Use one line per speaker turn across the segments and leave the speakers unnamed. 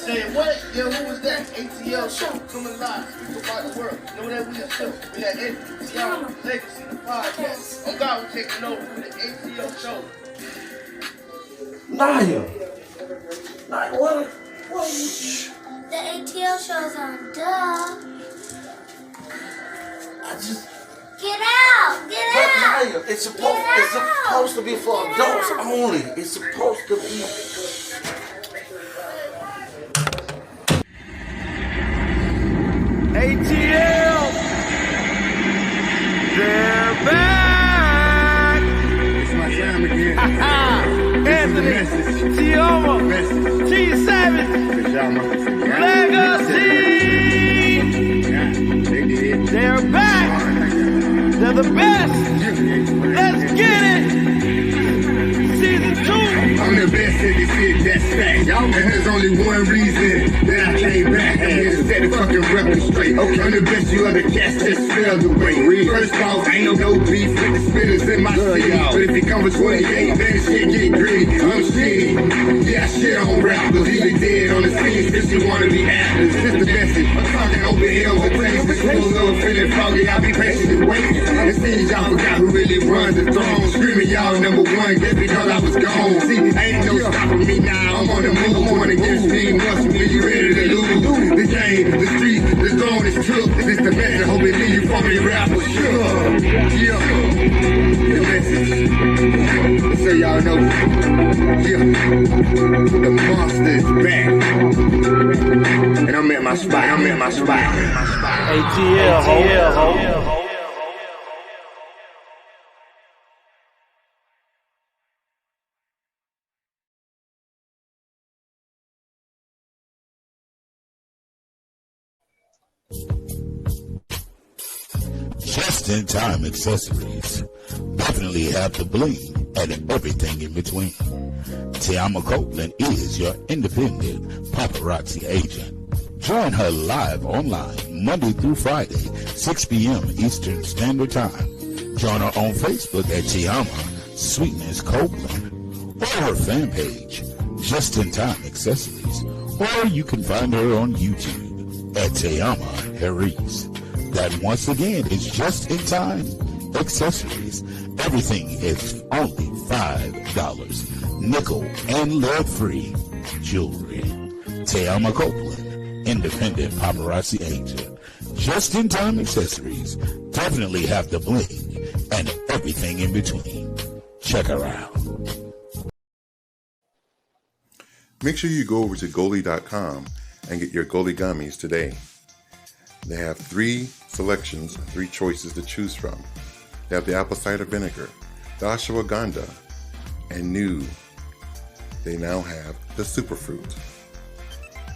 Saying what? Yo, who was that? A.T.L show coming live. Speak about the world. Know that we are show. We got TeAma Legacy, the podcast. Oh God, we're taking over for the A.T.L show.
Naya, what?
The A.T.L show's on, duh. Get out! Get out!
Naya, it's supposed to be for adults only. It's supposed to be.
A.T.L. They're back!
It's my time again.
Anthony, TeAma, T-Savage, Legacy! They're back! They're the best! Let's get it! Season 2!
I'm the best at this shit, that's fact. And there's only one reason that I came back. I'm here to set the fucking record straight. Okay. I'm the best you ever cast, just failed the way. First off, ain't no beef with the spinners in my city. But if you come for 28, then the shit get gritty. I'm shitty. Yeah, I shit on rappers. Even dead on the scene, since you wanna be actors. Just the message. I'm talking over hills and places. The schools over feeling foggy. I'll be patiently waiting. It seems y'all forgot who really runs the throne. Screaming y'all number one just because I was gone. See, ain't no stopping me now. I'm on the move. Going against me. Once when you ready to lose. The game, the street, the throne is true. This the message. Hope it leave you from the rapper. Sure. Yeah. The message. So y'all know. Yeah. The monster is back. And I'm at my spot.
A.T.L. ho.
Just-in-time accessories definitely have the bling and everything in between. TeAma Copeland is your independent paparazzi agent. Join her live online Monday through Friday, 6 p.m. Eastern Standard Time. Join her on Facebook at TeAma Sweetness Copeland or her fan page, Just-in-Time Accessories, or you can find her on YouTube at TheAnthonyBrownShow. That once again is Just-in-Time Accessories. Everything is only $5. Nickel and lead-free jewelry. TeAma Copeland, independent paparazzi agent. Just-in-time accessories definitely have the bling and everything in between. Check her out.
Make sure you go over to Goli.com and get your Goli gummies today. They have 3 selections, 3 choices to choose from. They have the apple cider vinegar, the ashwagandha, and new, they now have the superfruit.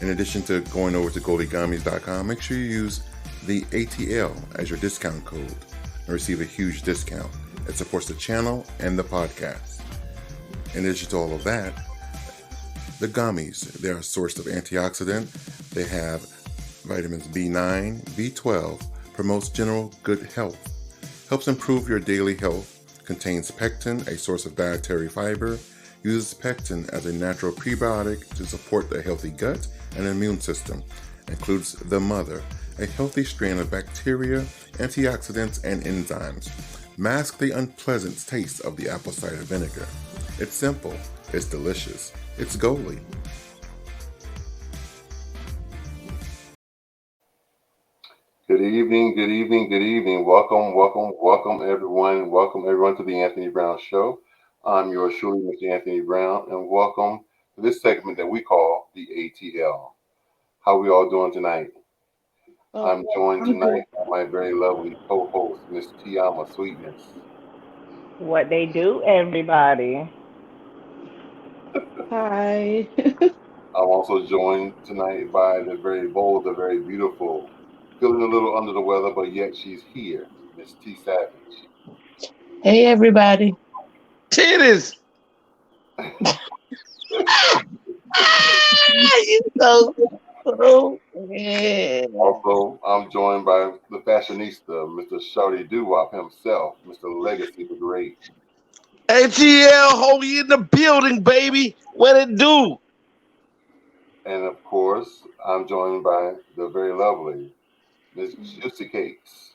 In addition to going over to GoliGummies.com, make sure you use the A.T.L as your discount code and receive a huge discount. It supports the channel and the podcast. In addition to all of that, the gummies, they're a source of antioxidant. They have vitamins B9, B12, promotes general good health, helps improve your daily health, contains pectin, a source of dietary fiber, uses pectin as a natural prebiotic to support the healthy gut and immune system, includes the mother, a healthy strain of bacteria, antioxidants, and enzymes. Mask the unpleasant taste of the apple cider vinegar. It's simple, it's delicious, it's Goli.
Good evening. Welcome everyone to the Anthony Brown Show. I'm yours truly, Mr. Anthony Brown, and welcome to this segment that we call the A.T.L. How we all doing tonight? I'm joined tonight by my very lovely co-host, Miss TeAma Sweetness.
What they do, everybody.
Hi.
I'm also joined tonight by the very bold, the very beautiful, feeling a little under the weather, but yet she's here, Miss T Savage.
Hey, everybody.
Titties.
You so yeah.
Also, I'm joined by the fashionista, Mr. Shawty Doo-Wop himself, Mr. Legacy the Great.
A.T.L. Holy in the building, baby. What it do?
And of course, I'm joined by the very lovely Miss Juicy Cakes.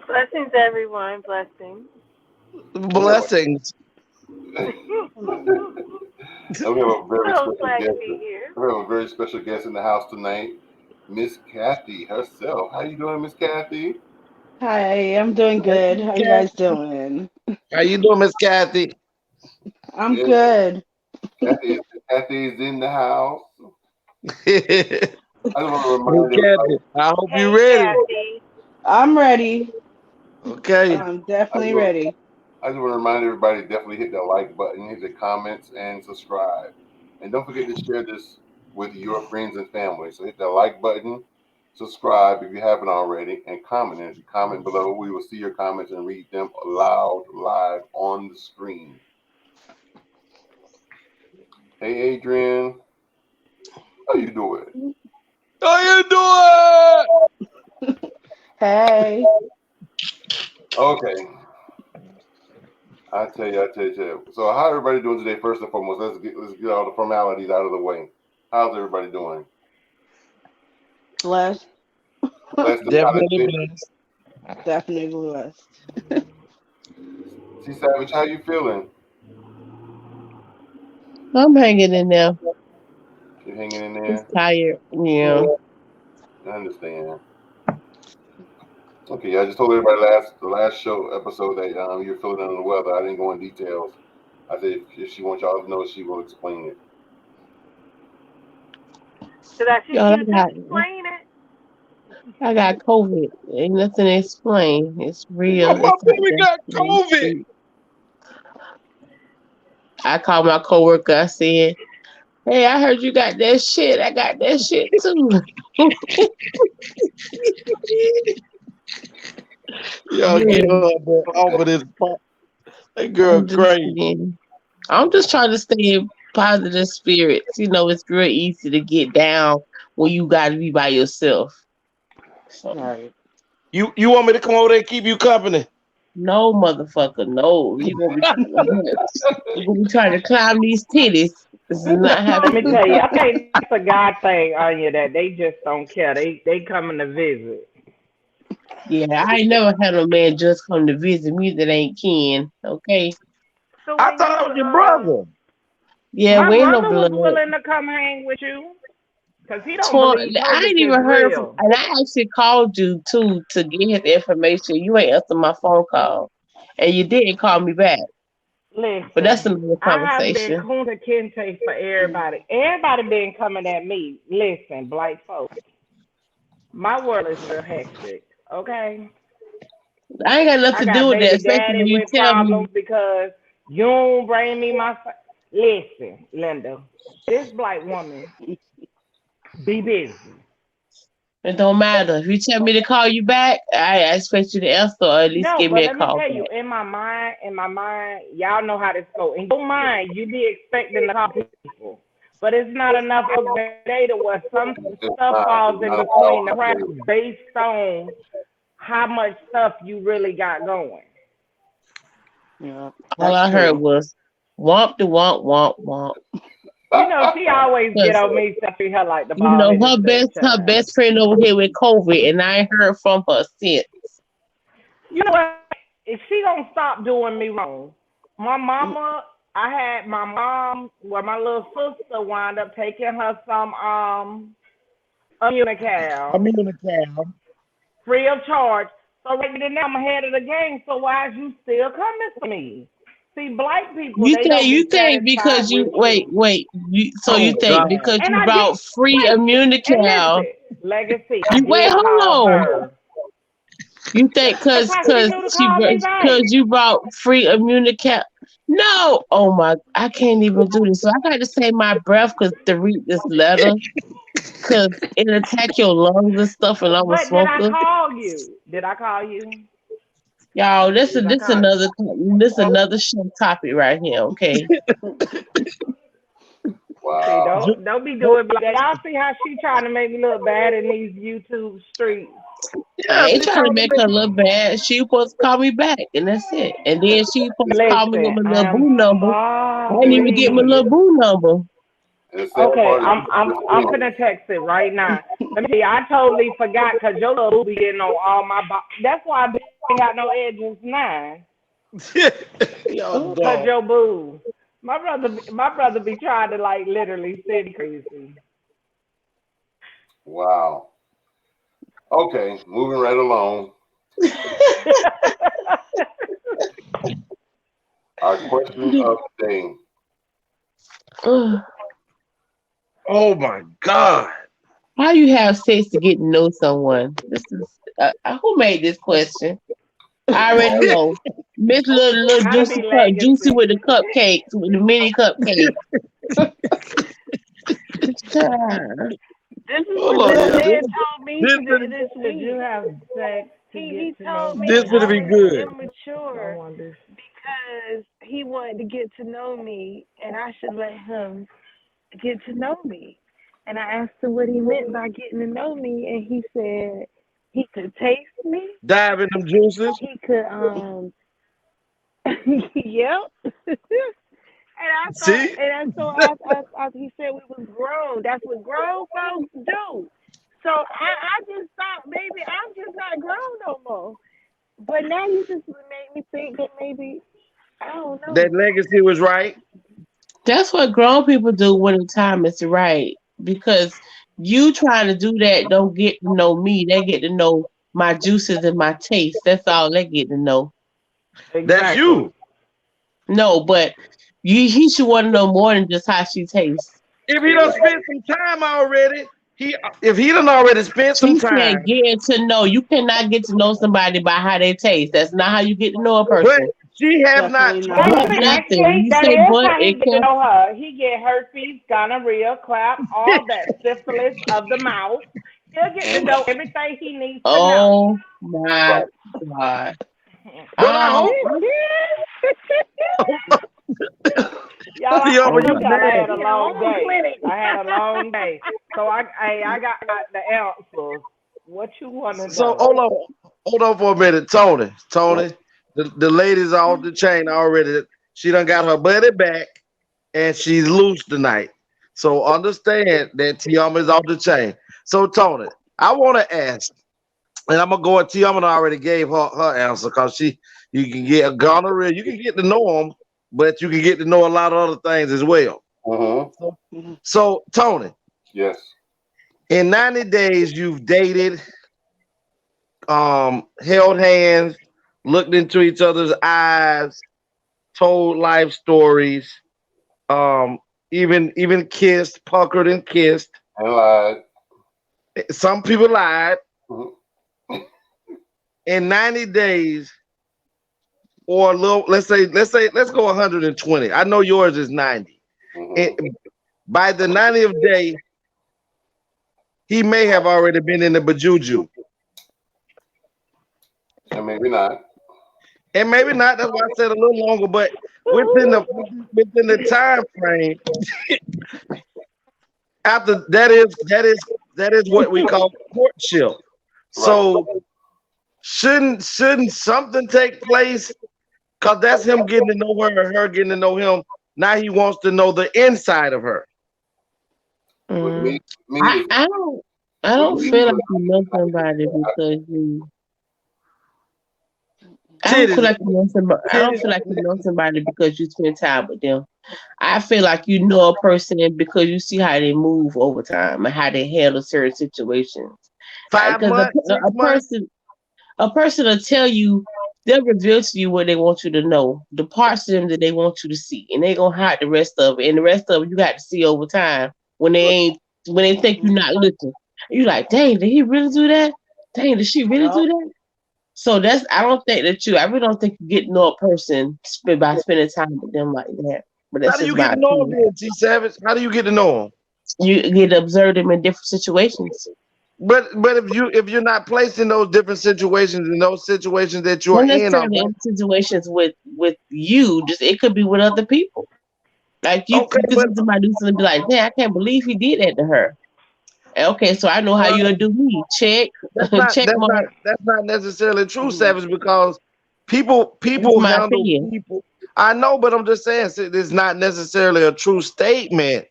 Blessings, everyone. Blessings.
And
Blessings.
we have a very
So
special
glad to
guest.
be here.
We have a very special guest in the house tonight, Miss Kathy herself. How you doing, Miss Kathy?
Hi, I'm doing good. How you guys doing?
How you doing, Miss Kathy?
I'm
Yes,
good.
Kathy is in the house.
Miss
I just want to remind everybody.
Kathy, I hope
Hey,
you ready.
Kathy.
I'm ready.
Okay.
I'm
I just
definitely
want,
ready.
I just want to remind everybody to definitely hit that like button, hit the comments, and subscribe. And don't forget to share this with your friends and family. So hit that like button, subscribe if you haven't already, and comment. And if you comment below, we will see your comments and read them aloud live on the screen. Hey, Adrian, how you doing?
How you doing?
Hey.
Okay. I tell you. So how everybody doing today? First and foremost, let's get all the formalities out of the way. How's everybody doing?
Blessed.
Blessed and
Definitely
positive.
blessed.
Definitely blessed.
See, Savage, how you feeling?
I'm hanging in there.
You hanging in
Just
there?
tired. Yeah.
I understand. Okay, I just told everybody the last show episode that you're feeling under the weather. I didn't go in details. I said if she wants y'all to know, she will explain it.
So that
Y'all,
you just explain it.
I got COVID. Ain't nothing to explain. It's real.
My
It's like
baby got COVID.
I called my coworker. I said, "Hey, I heard you got that shit. I got that shit too."
Y'all give her off of this part. That girl crazy.
I'm just trying to stay in positive spirits. You know, it's real easy to get down when you got to be by yourself. So,
You want me to come over there and keep you company?
no, motherfucker, no. You gonna be trying to climb these titties. This is not happening.
Let me tell you, I think that's a God thing, Anya, that they just don't care. They coming to visit.
Yeah, I ain't never had a man just come to visit me that ain't kin. Okay.
So
I
when
thought that was your brother.
Yeah,
My
we ain't no
brother was
blood.
willing to come hang with you because he don't believe
I
COVID
ain't
is
even heard from,
real.
and I actually called you too to get his information. You ain't answered my phone call, and you didn't call me back. But that's
Listen,
another
I have been
conversation.
Kunta Kinte for everybody. Everybody been coming at me. Listen, black folks, my world is real hectic. Okay,
I ain't got
I
nothing to do
got
with that,
baby
especially
daddy
when you
with
tell
problems
me.
because you don't bring me my. Listen, Linda, this black woman be busy.
It don't matter. If you tell me to call you back, I expect you to answer or at least
No,
give
but
me a
let me
call
tell you,
back.
in my mind, y'all know how this go. In your mind, you be expecting to call people, but it's not enough of the data where some stuff falls in between the cracks based on how much stuff you really got going.
Yeah, all I heard was womp de womp womp womp.
You know, she always get on me, so treat her like the
You
bald
know,
headed
her
stepchild.
best friend over here with COVID, and I ain't heard from her since.
You know what? If she don't stop doing me wrong, my mama, I had my mom, well, my little sister wound up taking her some Immunical free of charge. So right now I'm ahead of the game. So why is you still coming for me? See, black people, they don't
You
be
think
satisfied
because you
with you.
you think because
And
you
I did
brought free
and
Immunical,
listen, Legacy, I
you wait,
did
hold
call
on.
her.
You think
That's how she knew to call me back.
you brought free Immunical? No, oh my, I can't even do this. So I got to save my breath to read this letter because it'll attack your lungs and stuff, and I'm a
But did I
smoker.
call you? Did I call you?
Y'all, this
Did I call
another show topic right here. Okay.
See,
Wow.
don't be doing like that. Y'all see how she trying to make me look bad in these YouTube streets.
I ain't trying to make her look bad. She supposed to call me back, and that's it. And then she supposed to call me with
Listen,
my
I
little
am
boo number. I didn't even get my
sorry.
little boo number.
And the sad
Okay,
part is
I'm finna text it right now. Let me see. I totally forgot because your little booby getting on all my. That's why I ain't got no edges now.
Y'all
Cause
dog.
your boo. My brother be trying to like literally send crazy.
wow. Okay, moving right along. Our question of the day.
Oh my God.
How you have sex to get to know someone? This is who made this question? I already know. Miss little
Gotta be
juicy
legacy.
with the cupcakes, with the mini cupcakes. Child.
This is
Hold
what
on,
this
yeah.
man told me
This
this
Should you
week.
have sex to
He
get to know
told me
this
I
gonna be
was
someone?
good.
I
immature
wonder.
because he wanted to get to know me, and I should let him get to know me. And I asked him what he meant by getting to know me, and he said he could taste me.
Dive in them juices.
He could yep. And I thought,
See?
so he said we was grown. That's what grown folks do. So I just thought maybe I'm just not grown no more. But now you just made me think that maybe I don't know.
That legacy was right.
That's what grown people do when the time is right. Because you trying to do that don't get to know me. They get to know my juices and my taste. That's all they get to know.
That's
Exactly.
you.
No, but he should want to know more than just how she tastes.
If he done spent some time already, if he done already spent some
She said
time,
get to know. You cannot get to know somebody by how they taste. That's not how you get to know a
but
person.
she have not
Definitely
told
But
not.
me.
nothing. When
Actually,
you
that
say
is
but,
how he
it
get to
can.
know her. He get herpes, gonorrhea, clap, all that syphilis of the mouth. He'll get to know everything he needs to know.
Oh my God.
Well, I
Um,
hope
Y'all,
you
I
oh
over
my.
your
told y'all I
man.
had a long day. I had a long day. So I got the answers. What you want to
So
know?
hold on for a minute, Tony, the lady's off the chain already. She done got her buddy back, and she's loose tonight. So understand that TeAma is off the chain. So Tony, I want to ask, and I'm gonna go with TeAma. Already gave her answer because you can get gonorrhea, you can get to know them, but you can get to know a lot of other things as well. So Tony,
Yes.
in 90 days, you've dated, held hands, looked into each other's eyes, told life stories, um, even kissed, puckered and kissed.
And lied.
Some people lied.
Mhm.
In 90 days, or a little, let's go 120. I know yours is 90.
Mhm.
By the 90th day, he may have already been in the bajuju.
And maybe not.
And maybe not, that's why I said a little longer, but within the time frame, after that is what we call courtship.
Right.
So shouldn't something take place? Because that's him getting to know her getting to know him. Now he wants to know the inside of her.
With
Mm.
me
I,
is
I don't I
with
don't
me
feel
is
like you know somebody because you I don't feel
Titties,
like you know somebody. I don't
titties.
feel like you know somebody because you spend time with them. I feel like you know a person because you see how they move over time and how they handle certain situations.
5
Because
months, 6 months.
a person will tell you, they'll reveal to you what they want you to know, the parts of them that they want you to see, and they gonna hide the rest of it. And the rest of it you got to see over time when they think you're not looking. You like, dang, did he really do that? Dang, did she really do
Yup.
that? So I don't think that I really don't think you get to know a person by spending time with them like that. But
How
that's
do
just
you get
my
to know him
opinion.
then, T Savage? How do you get to know him?
You get to observe them in different situations.
But if you're not placed in those different situations, in those situations that you're
Not
in
necessarily
already,
in situations with you, just it could be with other people. Like
okay,
you could
but
see somebody do something and be like, "Man, I can't believe he did that to her." Okay, so I know how you'll do me. Check,
that's not
check
that's not
mark.
that's not necessarily true, Savage, because people
That's
people
my
handle
opinion.
people. I know, but I'm just saying it's not necessarily a true statement.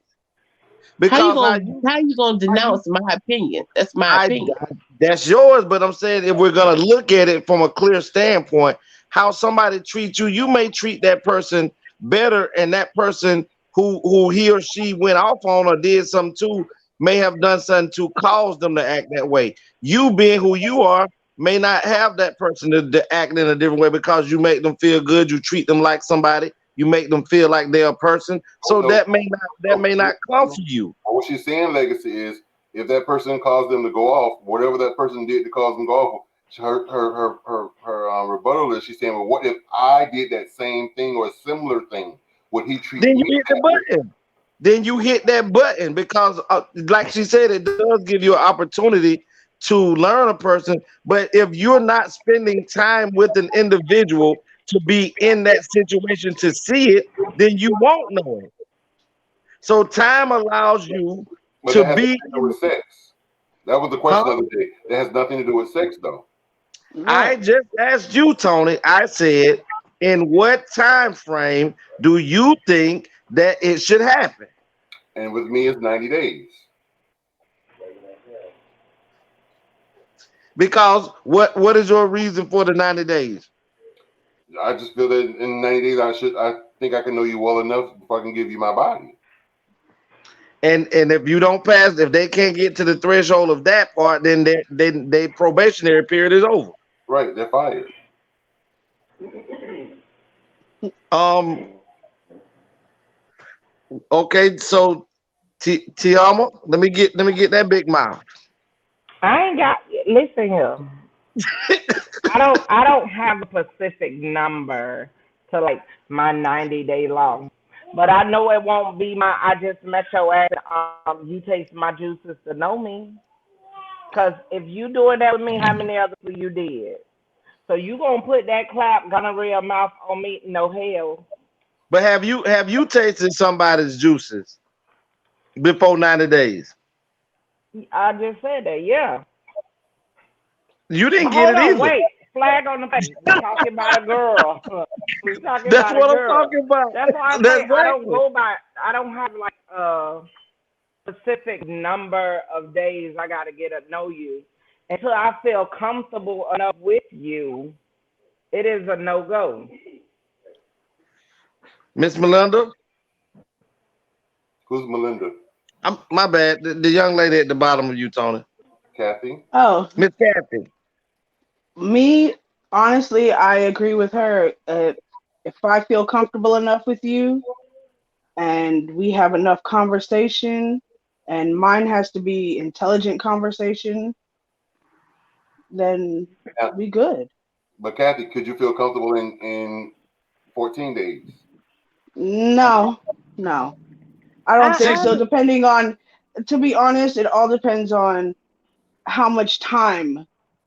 Because
how you gonna denounce my opinion? That's my opinion.
that's yours, but I'm saying if we're gonna look at it from a clear standpoint, how somebody treats you, you may treat that person better, and that person who he or she went off on or did something to may have done something to cause them to act that way. You being who you are may not have that person to act in a different way because you make them feel good, you treat them like somebody, you make them feel like they're a person. So that may not come for you.
What she's saying, Legacy, is if that person caused them to go off, whatever that person did to cause them to go off, her rebuttal is she's saying, well, what if I did that same thing or a similar thing? Would he treat
Then
me?
you hit the button. Then you hit that button because, like she said, it does give you an opportunity to learn a person. But if you're not spending time with an individual to be in that situation to see it, then you won't know it. So time allows you to be
with sex. That was the question the other day. That has nothing to do with sex, though.
I just asked you, Tony. I said, in what time frame do you think that it should happen?
And with me, it's 90 days.
Because what is your reason for the 90 days?
I just feel that in 90 days, I think I can know you well enough before I can give you my body.
And if you don't pass, if they can't get to the threshold of that part, then their probationary period is over.
Right, they're fired.
Okay, so TeAma, let me get that big mouth.
I ain't got. Listen here. I don't have a specific number to like my 90-day law, but I know it won't be my. I just met your ass. You taste my juices to know me. Cause if you doing that with me, how many others you did? So you gonna put that clap gonorrhea mouth on me? No hell.
But have you tasted somebody's juices before 90 days?
I just said that, yeah.
You didn't get it either.
Wait, flag on the face. We're talking about a girl. We're talking
That's
about
what
a
I'm
girl.
talking about.
That's why I'm saying I don't go by. I don't have like a specific number of days I got to get to know you. Until I feel comfortable enough with you, it is a no-go.
Miss Melinda?
Who's Melinda?
My bad. The young lady at the bottom of you, Tony.
Kathy?
Oh.
Miss Kathy.
Me, honestly, I agree with her. If I feel comfortable enough with you and we have enough conversation, and mine has to be intelligent conversation, then we good.
But Kathy, could you feel comfortable in 14 days?
No. I don't think so. Depending on, to be honest, it all depends on how much time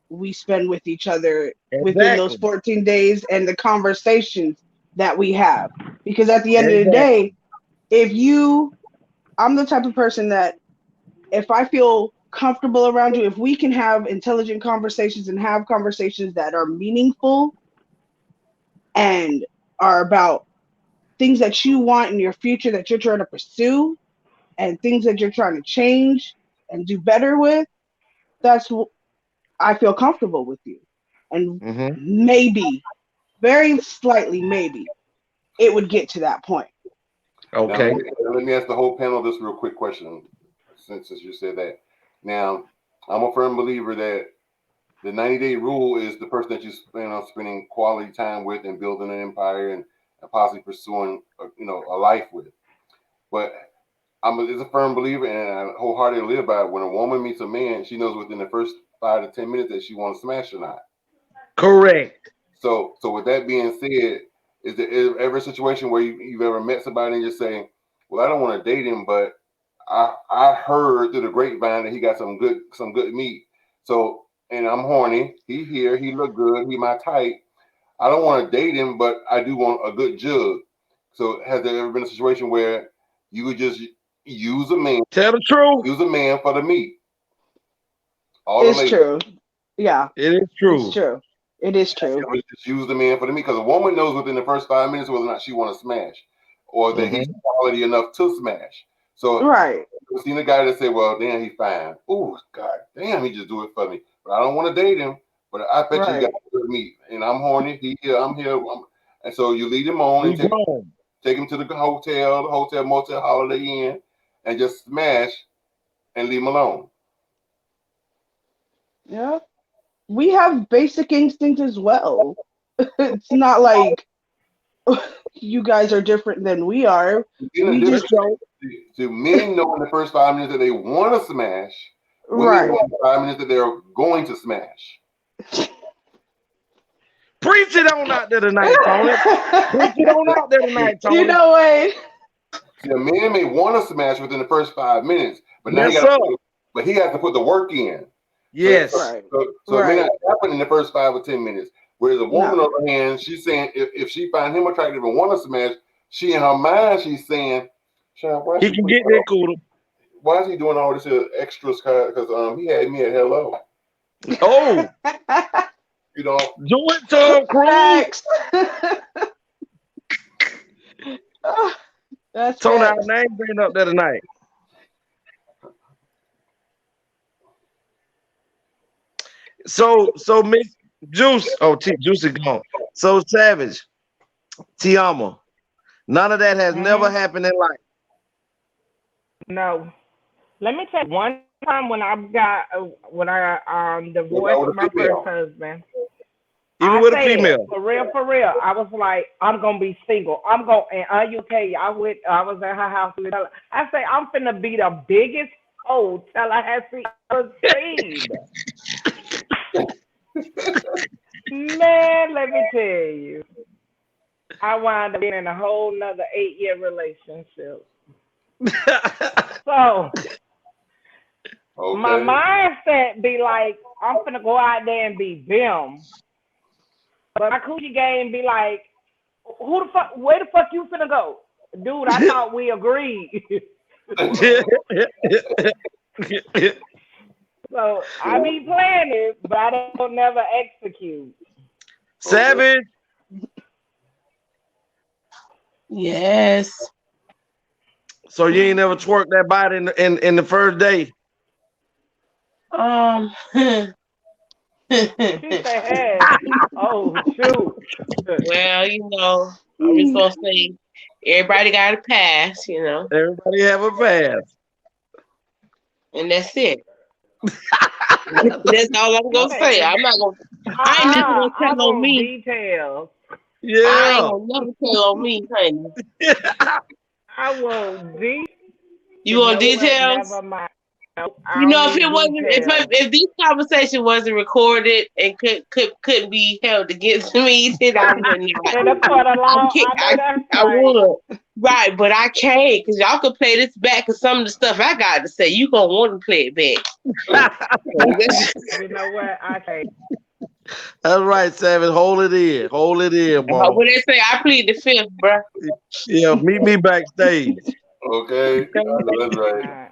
we spend with each other within those 14 days and the conversations that we have. Because at the end of the day, I'm the type of person that if I feel comfortable around you, if we can have intelligent conversations and have conversations that are meaningful and are about things that you want in your future that you're trying to pursue and things that you're trying to change and do better with, that's what I feel comfortable with you. And maybe, very slightly, maybe it would get to that point.
Okay.
Now, let me ask the whole panel this real quick question, since you said that. Now, I'm a firm believer that the 90-day rule is the person that you plan on spending quality time with and building an empire and possibly pursuing, a life with. But I'm a firm believer, and I wholeheartedly live by it. When a woman meets a man, she knows within the first 5 to 10 minutes that she wants to smash or not.
Correct.
So with that being said, is there ever a situation where you've ever met somebody and you're saying, well, I don't want to date him, but I heard through the grapevine that he got some good meat. So, and I'm horny. He here, he look good, he my type. I don't want to date him, but I do want a good jug. So has there ever been a situation where you would just use a man?
Tell the truth.
Use a man for the meat.
It's true. Yeah.
It is true.
It's true. It is true.
Just use the man for the meat, because a woman knows within the first 5 minutes whether or not she want to smash, or that he's quality enough to smash. So
right.
ever seen a guy that say, "Well, damn, he's fine." Oh, God damn, he just do it for me. But I don't want to date him. But I bet you got good meat, and I'm horny. He here, I'm here, and so you lead him on and take him to the hotel, motel, Holiday Inn, and just smash and leave him alone.
Yeah. We have basic instincts as well. It's not like you guys are different than we are. We just don't.
Do men know in the first 5 minutes that they want to smash?
Right.
Women know in the 5 minutes that they're going to smash.
Preach it on out there tonight, Tony. Preach it on out there tonight, Tony.
You know what?
See, a man may want to smash within the first 5 minutes, but now he has to put the work in.
Yes.
So it may not happen in the first 5 or 10 minutes. Whereas a woman, on the other hand, she's saying if she finds him attractive and want to smash, she in her mind she's saying, why
he can get that cooler.
Why is he doing all this extras? Because he had me at hello.
Oh,
you know,
do it, Tom Cruise.
That's
Tony, our name ain't up there tonight. So Miss Juice, Juice is gone. So Savage, TeAma, none of that has never happened in life.
No. Let me tell you, one time when I divorced my first husband.
Even with a female.
For real. I was like, I'm gonna be single. And are you okay? I was at her house. I say, I'm finna be the biggest hoe Tallahassee ever seen. Man, let me tell you. I wound up being in a whole nother 8-year relationship. So my mindset be like, I'm finna go out there and be them. But my coochie game be like, where the fuck you finna go? Dude, I thought we agreed. So I be playing it, but I don't never execute.
Savage.
Yes.
So you ain't never twerked that body in the first day?
She said, hey. Oh, shoot.
Well, you know, I'm just gonna say everybody got a pass, you know.
Everybody have a pass.
And that's it. That's all I'm gonna say. I ain't never gonna tell on me.
Details.
Yeah.
I ain't gonna never tell on me, honey.
I want details.
You want details?
Never mind.
You know, if it wasn't, if this conversation wasn't recorded and couldn't be held against me, then I would not. I would. Right, but I can't, because y'all can play this back, because some of the stuff I got to say, you gonna want to play it back.
You know what? I can't.
That's right, Savage. Hold it in, boy.
When they say I plead the fifth, bro.
Yeah, meet me backstage.
Okay, that's right.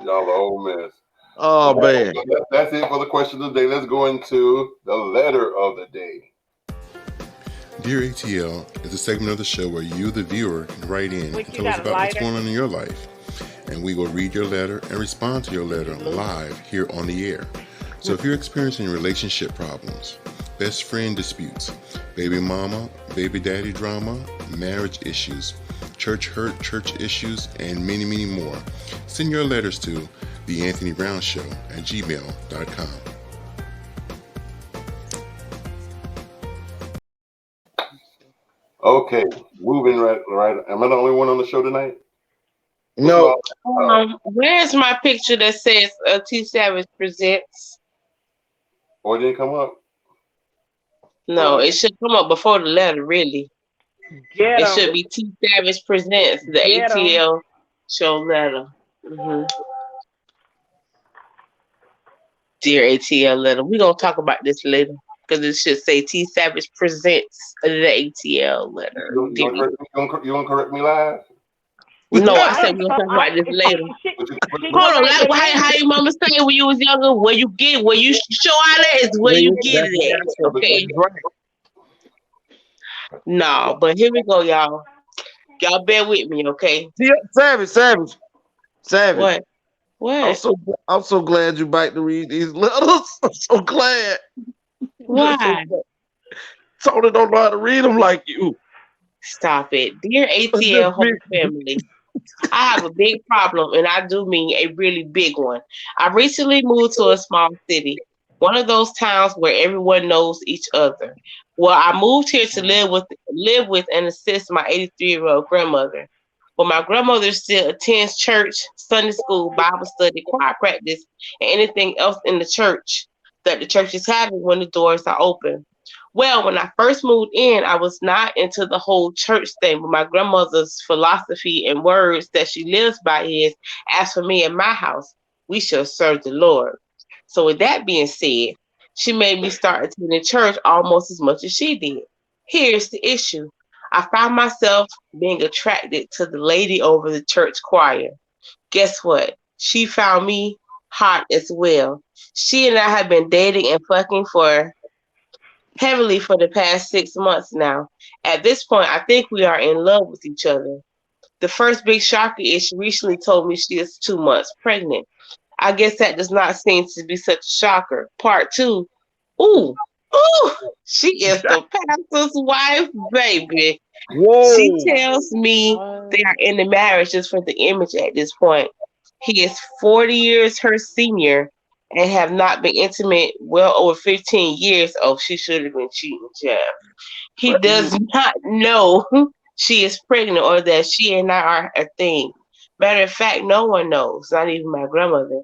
Y'all are a whole mess.
Oh, man.
That's it for the question of the day. Let's go into the letter of the day.
Dear A.T.L. is a segment of the show where you, the viewer, can write in and tell us about what's going on in your life. And we will read your letter and respond to your letter live here on the air. So if you're experiencing relationship problems, best friend disputes, baby mama, baby daddy drama, marriage issues, church hurt, church issues, and many, many more, send your letters to TheAnthonyBrownShow@gmail.com.
Okay, moving right. Am I the only one on the show tonight?
No.
Where's my picture that says T Savage Presents?
Or it didn't come up?
No, it should come up before the letter, really. It should be T Savage Presents, the A.T.L. show letter. Mm-hmm. Dear A.T.L. letter. We're going to talk about this later, because it should say T Savage Presents the A.T.L. letter.
You gonna correct me live?
No, I said we're going to talk about this later. Hold on, like how your mama say when you was younger, where you show all that is where you get it at. Okay. No, but here we go, y'all. Y'all bear with me, okay?
Savage. Savage.
What?
I'm so glad you bite to read these letters. I'm so glad. I'm so
Why?
glad. Tony don't know how to read them like you.
Stop it. Dear
Just
ATL
be-
whole family, I have a big problem, and I do mean a really big one. I recently moved to a small city, one of those towns where everyone knows each other. Well, I moved here to live with and assist my 83-year-old grandmother. Well, my grandmother still attends church, Sunday school, Bible study, choir practice, and anything else in the church that the church is having when the doors are open. Well, when I first moved in, I was not into the whole church thing, but my grandmother's philosophy and words that she lives by is, as for me and my house, we shall serve the Lord. So with that being said, she made me start attending church almost as much as she did. Here's the issue. I found myself being attracted to the lady over the church choir. Guess what? She found me hot as well. She and I have been dating and fucking for heavily for the past 6 months now. At this point, I think we are in love with each other. The first big shocker is she recently told me she is 2 months pregnant. I guess that does not seem to be such a shocker. Part two, ooh, ooh, she is the pastor's wife, baby. She
Whoa.
tells me they are in the marriage just for the image at this point. He is 40 years her senior and have not been intimate well over 15 years. Oh, she should have been cheating, Jeff. He does not know she is pregnant or that she and I are a thing. Matter of fact, no one knows, not even my grandmother.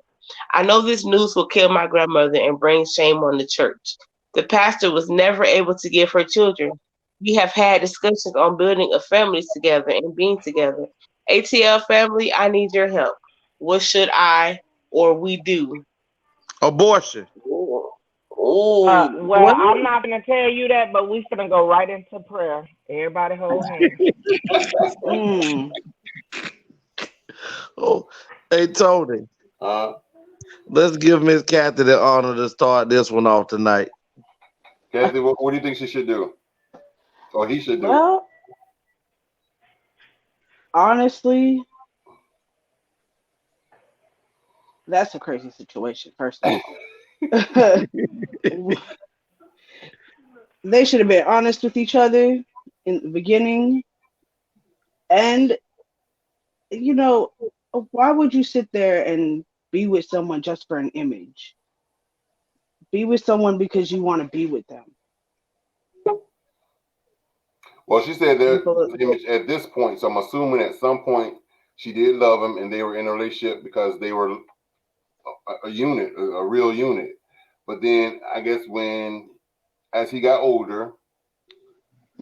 I know this news will kill my grandmother and bring shame on the church. The pastor was never able to give her children. We have had discussions on building a family together and being together. ATL family, I need your help. What should I or we do?
Abortion.
Ooh.
Well,
What?
I'm not gonna tell you that, but we finna go right into prayer. Everybody hold hands.
Mm.
Oh, hey Tony.
Uh,
Let's give Miss Kathy the honor to start this one off tonight.
Kathy, what do you think she should do? Or he should do?
Well, honestly, that's a crazy situation, first of all. They should have been honest with each other in the beginning. And, why would you sit there and be with someone just for an image? Be with someone because you want to be with them.
Well, she said they're
Simple.
at this point, so I'm assuming at some point she did love him and they were in a relationship because they were a unit, a real unit. But then I guess as he got older,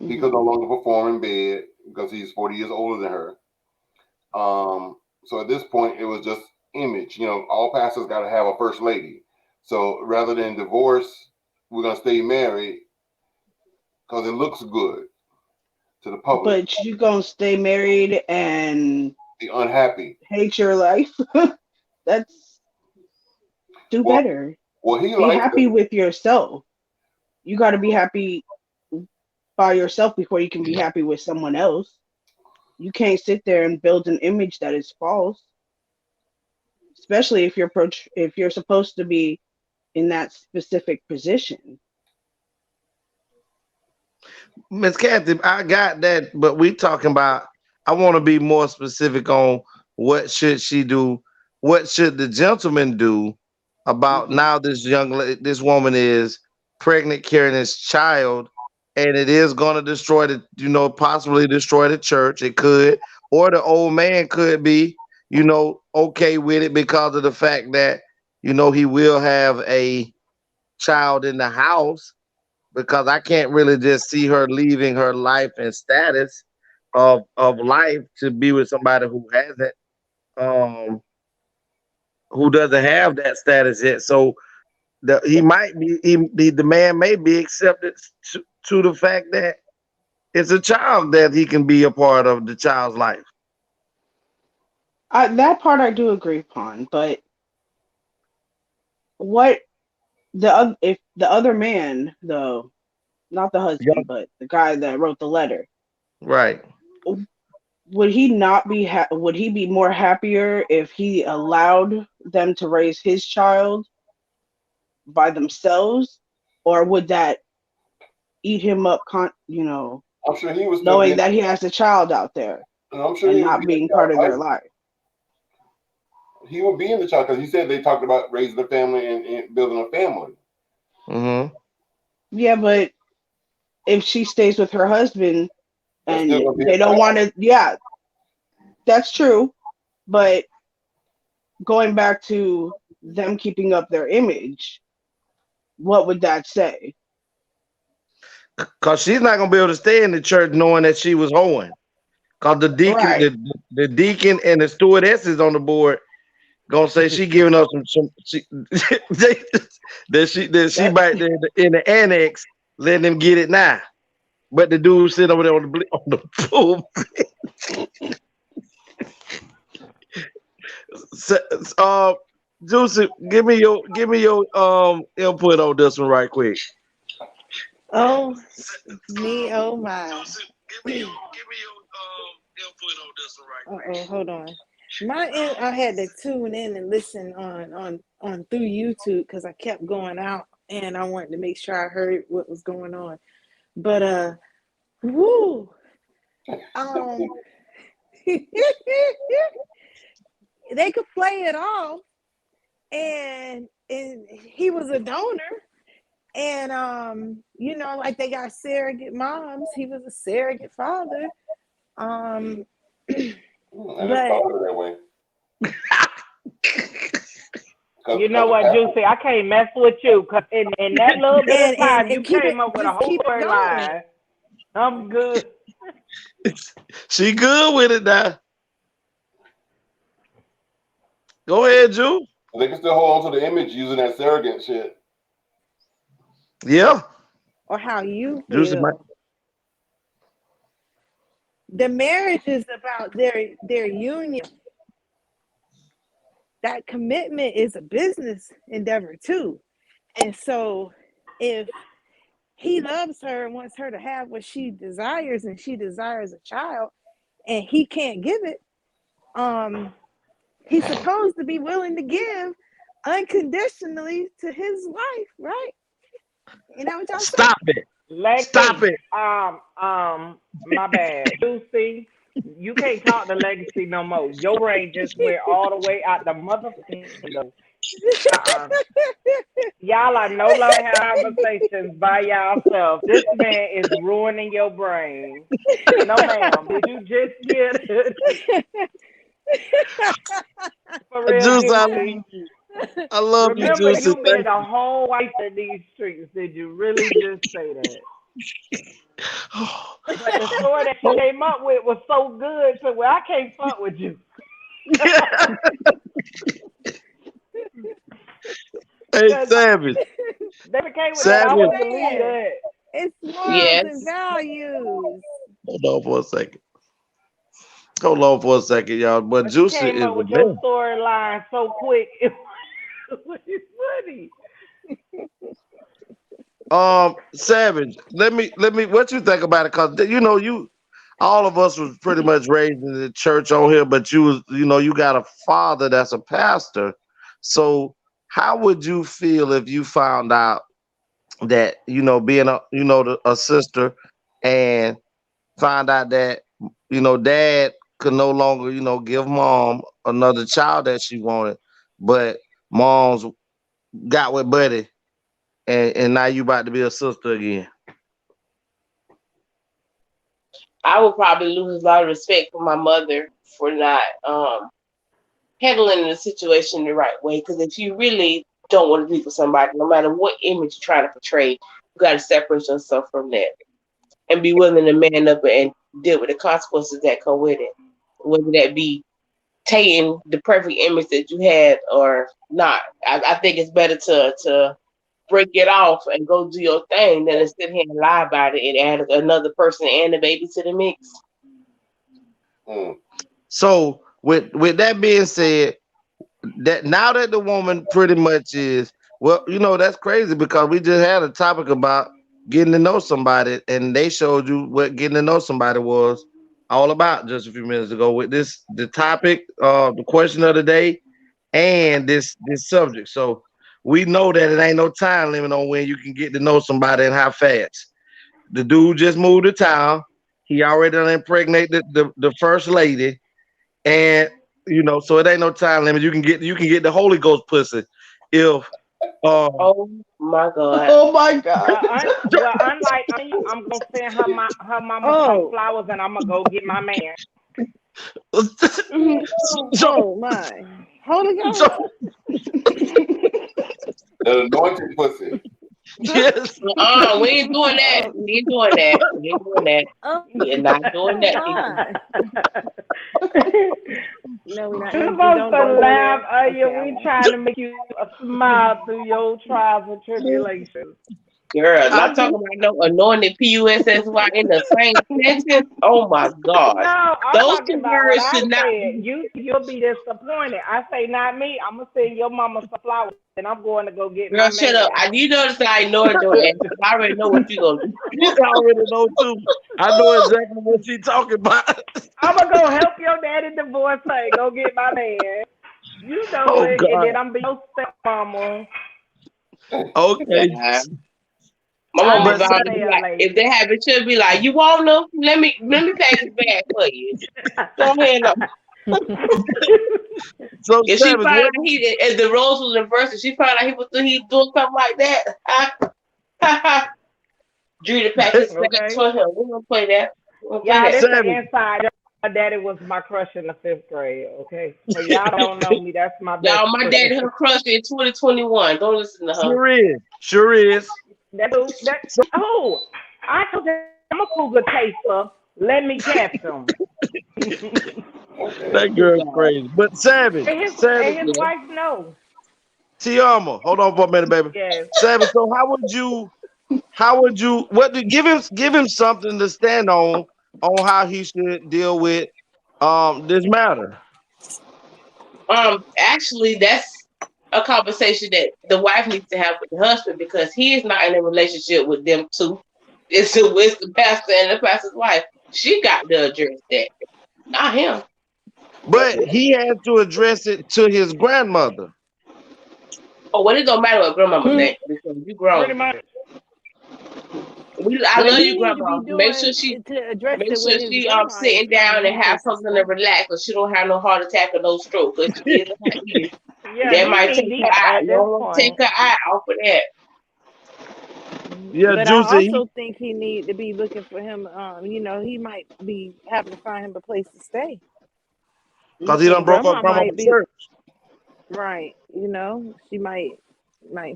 he could no longer perform in bed because he's 40 years older than her. So at this point, it was just image. All pastors got to have a first lady. So rather than divorce, we're going to stay married because it looks good to the public.
But you gonna stay married and
Be unhappy.
hate your life? That's do better.
Well, he
Be
likes
happy
it.
with yourself. You got to be happy by yourself before you can be happy with someone else. You can't sit there and build an image that is false, especially if you're supposed to be in that specific position.
Miss Kathy, I got that, but we talking about. I want to be more specific on what should she do. What should the gentleman do about now? This woman is pregnant, carrying this child, and it is going to destroy possibly destroy the church. It could, or the old man could be, okay with it because of the fact that he will have a child in the house, because I can't really just see her leaving her life and status of life to be with somebody who doesn't have that status yet. So the man may be accepted to the fact that it's a child that he can be a part of the child's life.
That part I do agree upon, but what if the other man, though, not the husband, but the guy that wrote the letter,
Right.
would he not be would he be more happier if he allowed them to raise his child by themselves, or would that eat him up,
I'm sure he was still
knowing
being.
that he has a child out there
I'm sure
and
he would
not
be in
being
the
part
child
of
life.
their life?
He would be in the child because he said they talked about raising a family and building a family.
Mm-hmm.
Yeah, but if she stays with her husband
That's still
and
gonna be
they
a
don't want
child.
to, yeah, that's true. But going back to them keeping up their image, what would that say?
Cause she's not gonna be able to stay in the church knowing that she was hoeing. Cause the deacon,
Right.
the deacon and the stewardesses on the board gonna say she giving us some she, that she
That
might in the annex letting them get it now. But the dude sit over there on the pool. So, Juicy, give me your input on this one right quick.
Oh, me, oh my. Uh-oh, hold on. I had to tune in and listen on through YouTube because I kept going out and I wanted to make sure I heard what was going on. But woo, they could play it off, and he was a donor, and like they got surrogate moms. He was a surrogate father.
I never
But
thought of it that way.
You know what, Juicy? I can't mess with you because in that little bit of time, you
keep
came
it,
up with a
just
whole
keep it going.
storyline. I'm good.
She good with it now. Go ahead, Ju.
They can still hold on to the image using that surrogate shit.
Yeah.
Or how you
Juicy might.
feel. The marriage is about their union. That commitment is a business endeavor too. And so if he loves her and wants her to have what she desires and she desires a child and he can't give it, he's supposed to be willing to give unconditionally to his wife, right? You know what y'all saying?
Stop it.
Lexi,
Stop it.
My bad. Juicy, you can't talk to Legacy no more. Your brain just went all the way out the motherfucking window. Y'all are no longer having conversations by yourself. This man is ruining your brain. No, ma'am. Did you just get it? For real,
Juicy,
Juicy.
I love you,
Remember,
Juicy.
you been
Thank
a whole wife in these streets. Did you really just say that? But the story that you came up with was so good, so I can't fuck with you.
Hey, Savage.
They came with that. I
Savage.
want to believe that.
It's morals
Yes.
and values.
Hold on for a second. Hold on for a second, y'all. But
But you
Juicy
came
is
up
the
with your
man.
storyline so quick. It was funny.
Savage. Let me. What you think about it? Cause all of us was pretty much raised in the church on here, but you got a father that's a pastor. So how would you feel if you found out that being a sister and find out that dad could no longer give mom another child that she wanted, but mom's got with Buddy, and now you about to be a sister again.
I would probably lose a lot of respect for my mother for not handling the situation the right way. Because if you really don't want to be with somebody, no matter what image you're trying to portray, you got to separate yourself from that and be willing to man up and deal with the consequences that come with it. Whether that be taking the perfect image that you had or not. I think it's better to break it off and go do your thing than to sit here and lie about it and add another person and the baby to the mix.
So with that being said, that now that the woman pretty much is that's crazy because we just had a topic about getting to know somebody, and they showed you what getting to know somebody was. all about just a few minutes ago with the topic, the question of the day, and this subject. So we know that it ain't no time limit on when you can get to know somebody and how fast. The dude just moved to town. He already done impregnated the first lady, and so it ain't no time limit. You can get the Holy Ghost pussy if
Oh my God.
Oh my God.
Unlike me, I'm gonna send her mama some
Oh.
flowers, and I'm gonna go get my man.
so,
Oh my. Holy
so
Ghost.
The anointed pussy.
yes.
We ain't doing that. We ain't doing that. We ain't doing that.
Oh
We are not doing that.
my. No, we're not.
You're
No,
supposed
don't
to
go
laugh,
there. Okay, I
We
won't.
trying to make you smile through your trials and tribulations.
Girl,
I
not talking about no anointed PUSSY in the same sentence. Oh my God.
No, I'm
Those
talking
two
about what
words
I
should not
said.
be.
You'll be disappointed. I say not me. I'm gonna send your mama some flowers, and I'm going to go get
Girl,
my
shut up.
man.
You notice I ignored your ass. I already know what you're going to do.
you already know too. I know exactly what she talking about.
I'm gonna go help your daddy divorce her and go get my man. You know
Oh
it, and
God.
then I'm be your stepmama.
Okay.
Yeah. My
I
mama
But
ain't
about to
gonna
be
tell
like, if
lady.
they have it, she'll be like, you want them? Let me pack his bag for you. Go ahead.
so
If she
Savage,
found
what?
out if the roles was reversed, if she found out he doing something like that, Drew to pack his bags
Okay.
for him. We're gonna play that. We're gonna play
Y'all,
that.
this the
Savage.
inside. My daddy was my crush in the 5th grade. Okay, so y'all don't know me. That's my best
Y'all, my
friend.
daddy her crush in 2021. Don't listen to her.
Sure is. Sure is.
That
So,
oh, I told him I'm a cougar chaser. Let me catch him.
that girl's crazy. But Savage, Savage,
His wife know.
TeAma, hold on for a minute, baby.
Yes.
Savage, so give him something to stand on how he should deal with this matter.
Actually, that's a conversation that the wife needs to have with the husband because he is not in a relationship with them two. It's the pastor and the pastor's wife. She got to address that, not him.
But he has to address it to his grandmother.
Oh, well, it don't matter what grandmama think because you grown.
Pretty much.
I
Well,
love
he
you,
need to
grandma.
be doing to address
Make
it
sure
with his
she
grandma is
sitting
from
down and
his
have something to relax, so she don't have no heart attack or no stroke. Because she is a hot eater.
Yeah,
That
he
might
need
take her
deep
eye.
at
You
this
don't want to take
point.
her eye off of that.
Yeah,
But I
Juicy.
also think he need to be looking for him. He might be having to find him a place to stay.
Because he done
And
broke up
grandma
grandma's
might be
church.
right. She might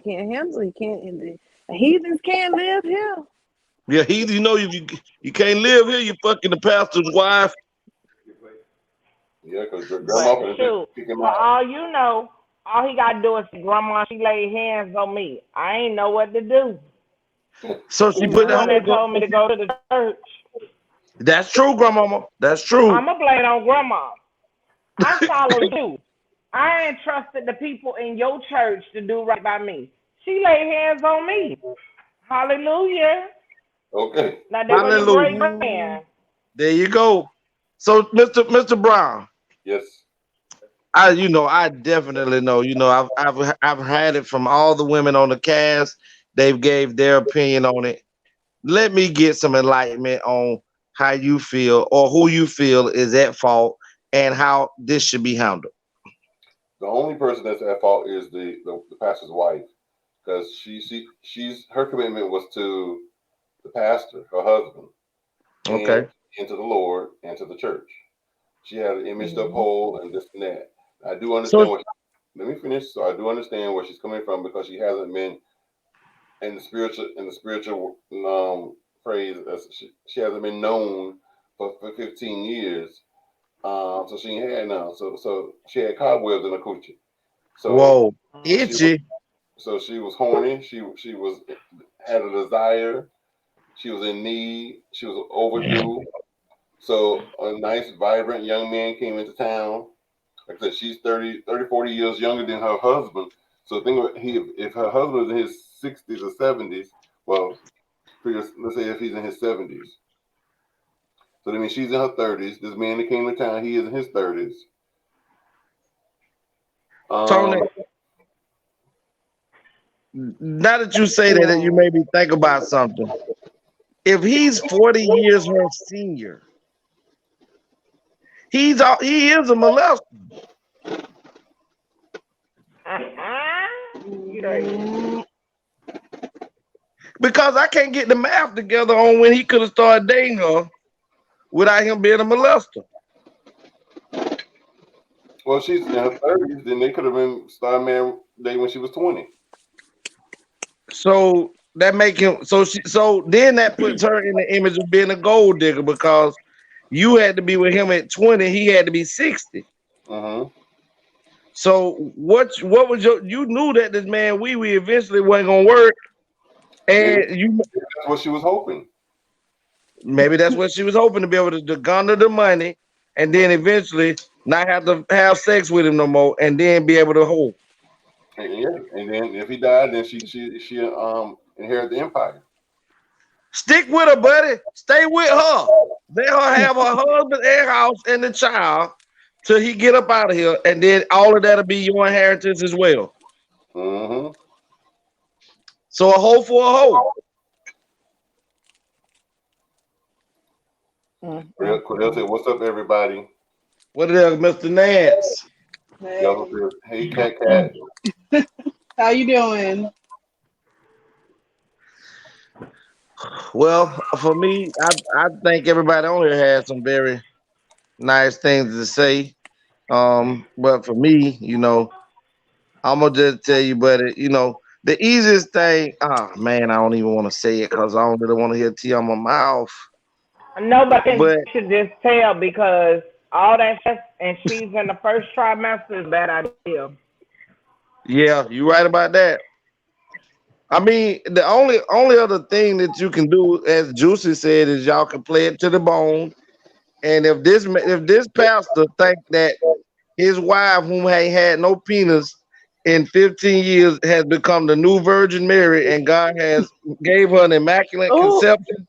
can't handle. He can't. The heathens can't live here.
Yeah, you can't live here, you fucking the pastor's wife.
Yeah, because
But
grandma can
shoot,
kick him
for
out.
all you know, all he gotta do is say, Grandma, she laid hands on me. I ain't know what to do.
So she
She's the
put the
one
Holy
that
Ghost.
told me to go to the church.
That's true, grandmama. That's true.
I'ma blame it on Grandma. I followed you. I entrusted the people in your church to do right by me. She laid hands on me. Hallelujah.
Okay.
Now there go your great
Hallelujah.
grand.
There you go. So, Mr. Brown,
Yes.
I definitely know. I've had it from all the women on the cast. They've gave their opinion on it. Let me get some enlightenment on how you feel or who you feel is at fault and how this should be handled.
The only person that's at fault is the pastor's wife, because she's her commitment was to the pastor, her husband,
Okay.
and to the Lord and to the church. She had an image to
Mm-hmm.
uphold and this and that. I do
So,
understand let me finish. So I do understand where she's coming from because she hasn't been in the spiritual phrase. She hasn't been known for 15 years. So she ain't had none. So she had cobwebs in her coochie. So
whoa,
so she was
itchy.
so she was horny. She was had a desire. She was in need. She was overdue. So a nice, vibrant young man came into town. Like I said, she's 40 years younger than her husband. So think of if her husband is in his 60s or 70s, well, let's say if he's in his 70s. So that means she's in her 30s. This man that came to town, he is in his 30s.
Tony, now that you say that, you made me think about something. If he's 40 years her senior, he is a molester. Because I can't get the math together on when he could have started dating her without him being a molester.
Well, she's in her 30s, then they could have been started married dating when she was 20.
So that make him so then that puts her in the image of being a gold digger because you had to be with him at 20, he had to be 60. So what was you knew that this man we eventually wasn't gonna work, and
that's what she was hoping.
Maybe that's what she was hoping, to be able to garner the money and then eventually not have to have sex with him no more and then be able to hold.
And then if he died, then she inherit the empire.
Stick with her, buddy. Stay with her. Let her have her husband and house and the child till he get up out of here, and then all of that'll be your inheritance as well. So a hoe for a hoe.
Cordell said, "What's up, everybody?"
What is up, Mr. Nance?
Hey, Cat.
How you doing?
Well, for me, I think everybody on here has some very nice things to say. But for me, I'm gonna just tell you, buddy, the easiest thing. Oh man, I don't even want to say it because I don't really want to hear tea on my mouth.
Nobody should just tell because all that stuff and she's in the first trimester is a bad idea.
Yeah, you're right about that. I mean, the only other thing that you can do, as Juicy said, is y'all can play it to the bone. And if this pastor think that his wife, whom ain't had no penis in 15 years, has become the new Virgin Mary, and God has gave her an immaculate conception,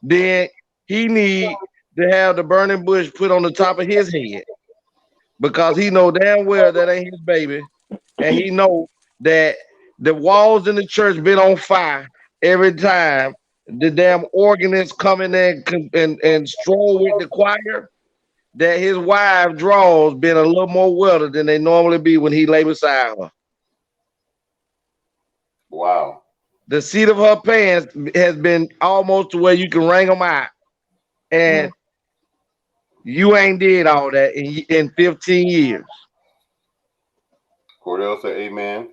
then he need to have the burning bush put on the top of his head, because he know damn well that ain't his baby, and he know that the walls in the church been on fire every time the damn organist come in there and stroll with the choir, that his wife draws been a little more wetter than they normally be when he lay beside her.
Wow.
The seat of her pants has been almost to where you can wring them out. And you ain't did all that in 15 years.
Cordell said, amen.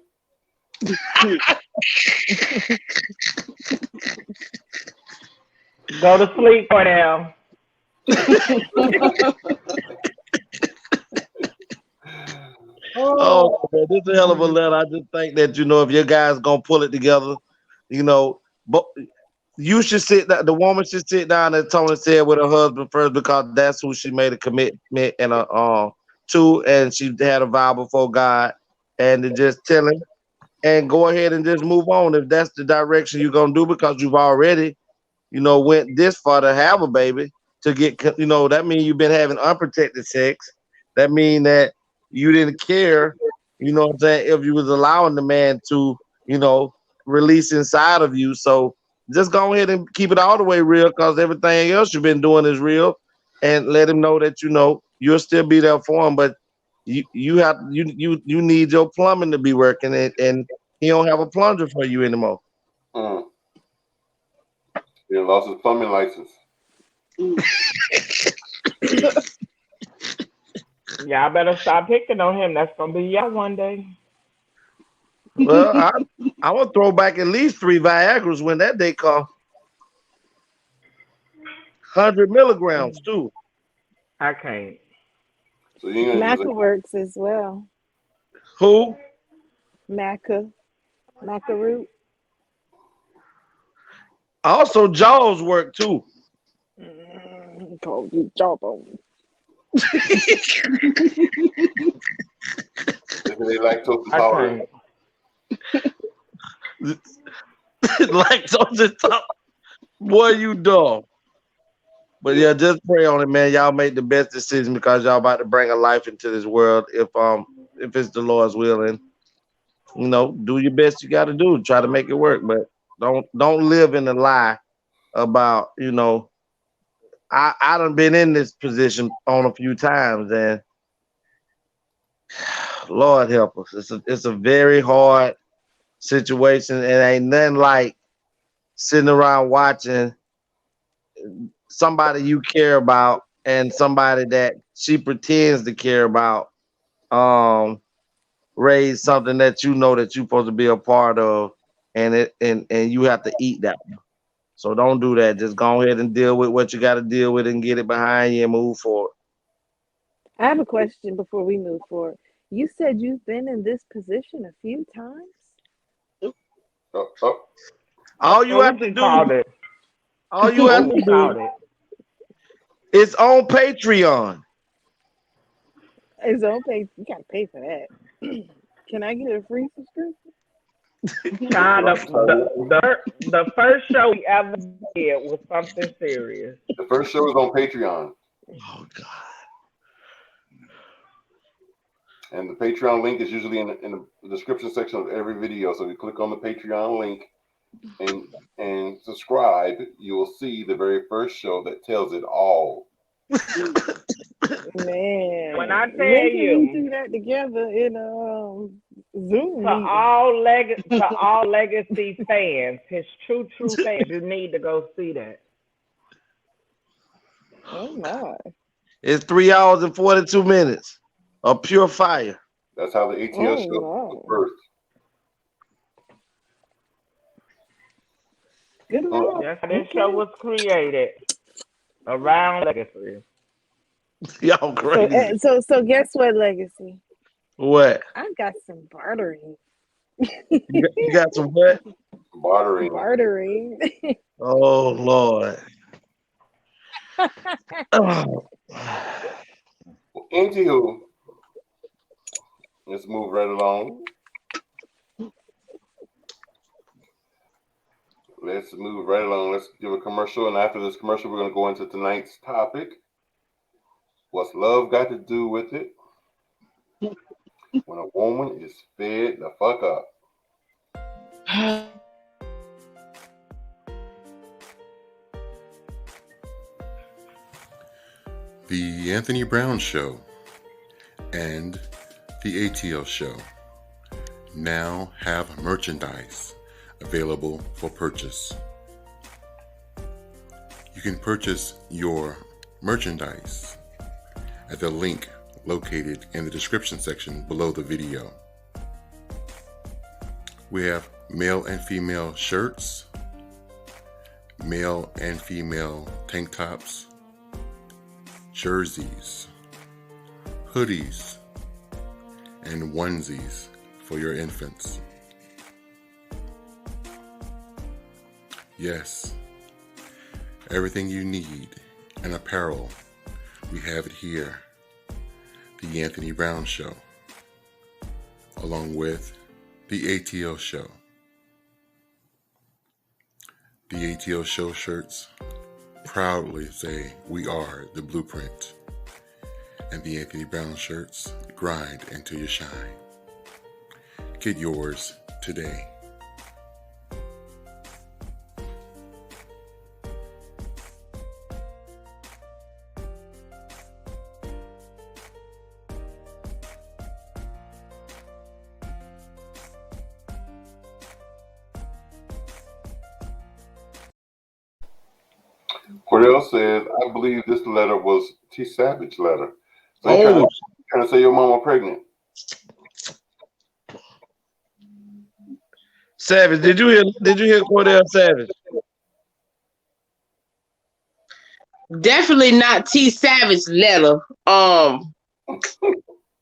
Go to sleep, Cordell.
Oh, man, this is a hell of a letter. I just think that, if your guys gonna pull it together, but you should the woman should sit down, as Tony said, with her husband first, because that's who she made a commitment and to, and she had a vow before God, and to just tell him and go ahead and just move on if that's the direction you're gonna do, because you've already, went this far to have a baby, to get, that means you've been having unprotected sex. That means that you didn't care, what I'm saying, if you was allowing the man to, release inside of you. So just go ahead and keep it all the way real, because everything else you've been doing is real, and let him know that, you'll still be there for him, but you need your plumbing to be working, and he don't have a plunger for you anymore.
He lost his plumbing license.
Y'all better stop picking on him. That's gonna be y'all one day.
Well, I will throw back at least 3 Viagras when that day comes. 100 milligrams too.
I can't.
So
Maca works as well.
Who?
Maca root.
Also, Jaws work too.
Told you jawbone.
They lactose intolerant.
Lactose intolerant. Boy, you dumb. But yeah, just pray on it, man. Y'all make the best decision because y'all about to bring a life into this world. If it's the Lord's will, and do your best you got to do. Try to make it work, but don't live in a lie about I done been in this position on a few times, and Lord help us. It's a very hard situation, and ain't nothing like sitting around watching somebody you care about and somebody that she pretends to care about raise something that you know that you're supposed to be a part of, and you have to eat that one. So don't do that. Just go ahead and deal with what you got to deal with and get it behind you and move forward.
I have a question before we move forward. You said you've been in this position a few times?
All you have to do, it's on Patreon.
It's on pay. You gotta pay for that. Can I get a free subscription?
The first show we ever did was something serious.
The first show is on Patreon.
Oh God.
And the Patreon link is usually in the description section of every video. So if you click on the Patreon link and subscribe, you will see the very first show that tells it all.
Man,
when I tell
we do that together in Zoom
to all legacy fans, his true fans, you need to go see that.
Oh my!
It's 3 hours and 42 minutes of pure fire.
That's how the A.T.L. show was birthed.
Good Lord.
That's how this show was created around legacy.
Y'all crazy.
So guess what, Legacy?
What?
I got some bartering.
You got some what?
Bartering.
Oh Lord.
Anywho, let's move right along. Let's give a commercial, and after this commercial, we're going to go into tonight's topic. What's love got to do with it? When a woman is fed the fuck up.
The Anthony Brown Show and the A.T.L. Show now have merchandise available for purchase. You can purchase your merchandise at the link located in the description section below the video. We have male and female shirts, male and female tank tops, jerseys, hoodies, and onesies for your infants. Yes, everything you need in apparel, we have it here. The Anthony Brown Show, along with the A.T.L. Show. The A.T.L. Show shirts proudly say we are the blueprint, and the Anthony Brown shirts grind until you shine. Get yours today.
Cordell says, I believe this letter was T. Savage letter. So you're trying to say your mama pregnant.
Savage, did you hear Cordell Savage?
Definitely not T. Savage letter. My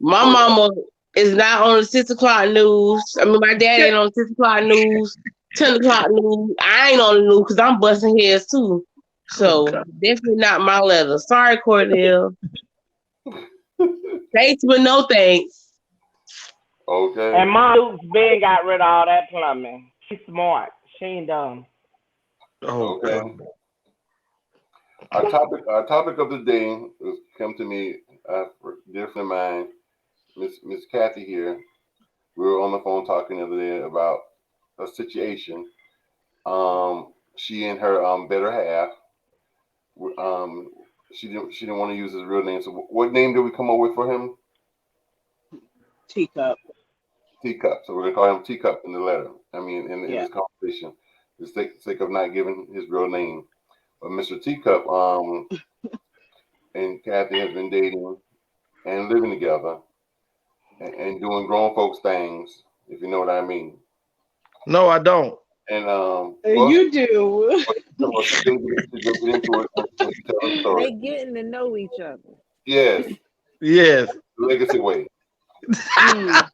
mama is not on the 6 o'clock news. I mean, my dad ain't on the 6 o'clock news, 10 o'clock news. I ain't on the news because I'm busting heads too. So definitely not my letter. Sorry, Cordell. Thanks, but no thanks.
Okay.
And my Luke's Ben got rid of all that plumbing. She's smart. She ain't dumb.
Okay. Our topic of the day was come to me, for a dear friend of mine, Miss Kathy here. We were on the phone talking the other day about a situation. She and her better half. She didn't want to use his real name. So what name did we come up with for him?
Teacup.
Teacup. So we're gonna call him Teacup in the letter. I mean, in this conversation, for the sake of not giving his real name. But Mr. Teacup, and Kathy has been dating and living together and doing grown folks things, if you know what I mean.
No, I don't.
And
you do.
They getting to know each other.
Yes.
Yes.
Legacy way.
Mm.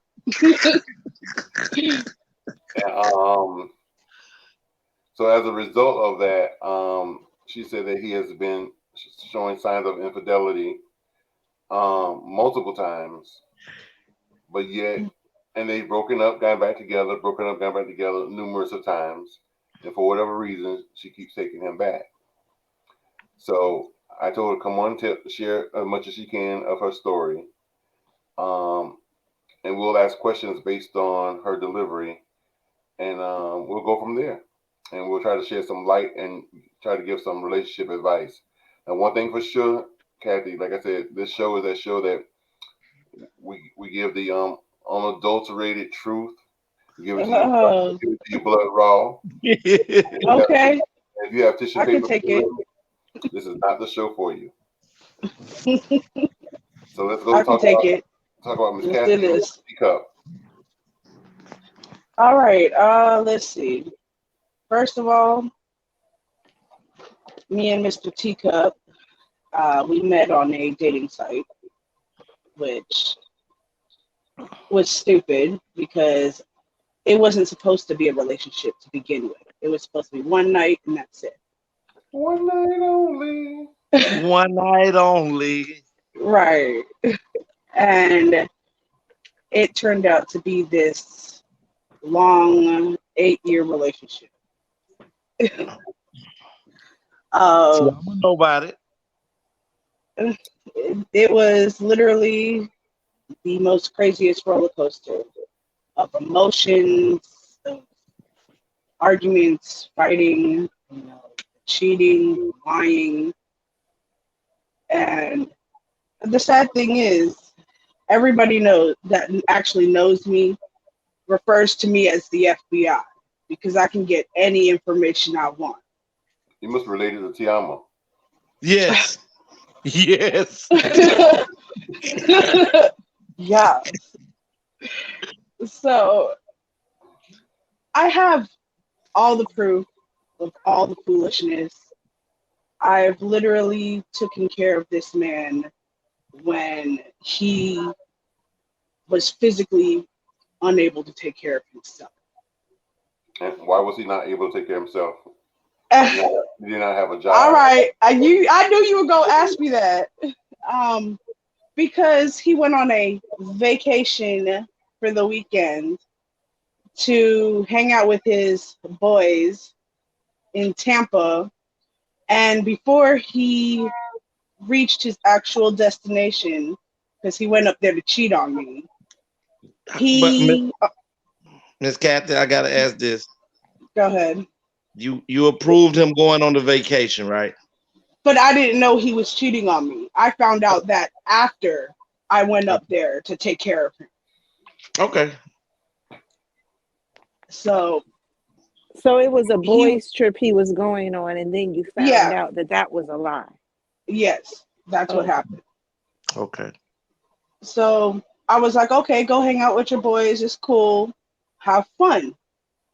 And, so as a result of that, she said that he has been showing signs of infidelity multiple times, but yet, and they've broken up, gone back together, numerous of times, and for whatever reason, she keeps taking him back. So I told her, come on, share as much as she can of her story, and we'll ask questions based on her delivery, and we'll go from there. And we'll try to shed some light and try to give some relationship advice. And one thing for sure, Kathy, like I said, this show is that show that we give the unadulterated truth. We give it to your blood raw.
Okay.
If you have tissue
I
paper,
can take it.
this is not the show for you. So let's go
I can take it.
Talk about Miss
Let's
Kathy.
do this.
Speak up.
All right. Let's see. First of all, me and Mr. Teacup, we met on a dating site, which was stupid because it wasn't supposed to be a relationship to begin with. It was supposed to be one night and that's it.
One night only.
One night only.
Right. And it turned out to be this long 8-year relationship.
So I'm gonna know about it.
It was literally the most craziest roller coaster of emotions, of arguments, fighting, cheating, lying. And the sad thing is, everybody that actually knows me refers to me as the FBI because I can get any information I want.
You must relate it to TeAma.
Yes. Yes.
Yeah. So I have all the proof of all the foolishness. I've literally taken care of this man when he was physically unable to take care of himself.
And why was he not able to take care of himself? He did not have a job.
All right, I knew you were gonna ask me that. Because he went on a vacation for the weekend to hang out with his boys in Tampa, and before he reached his actual destination, because he went up there to cheat on me,
Miss Kathy, I gotta ask this.
Go ahead.
You approved him going on the vacation, right?
But I didn't know he was cheating on me. I found out that after I went up there to take care of him.
Okay.
So
it was a boys' trip he was going on, and then you found out that was a lie.
Yes, that's what happened.
Okay.
So I was like, okay, go hang out with your boys. It's cool. Have fun.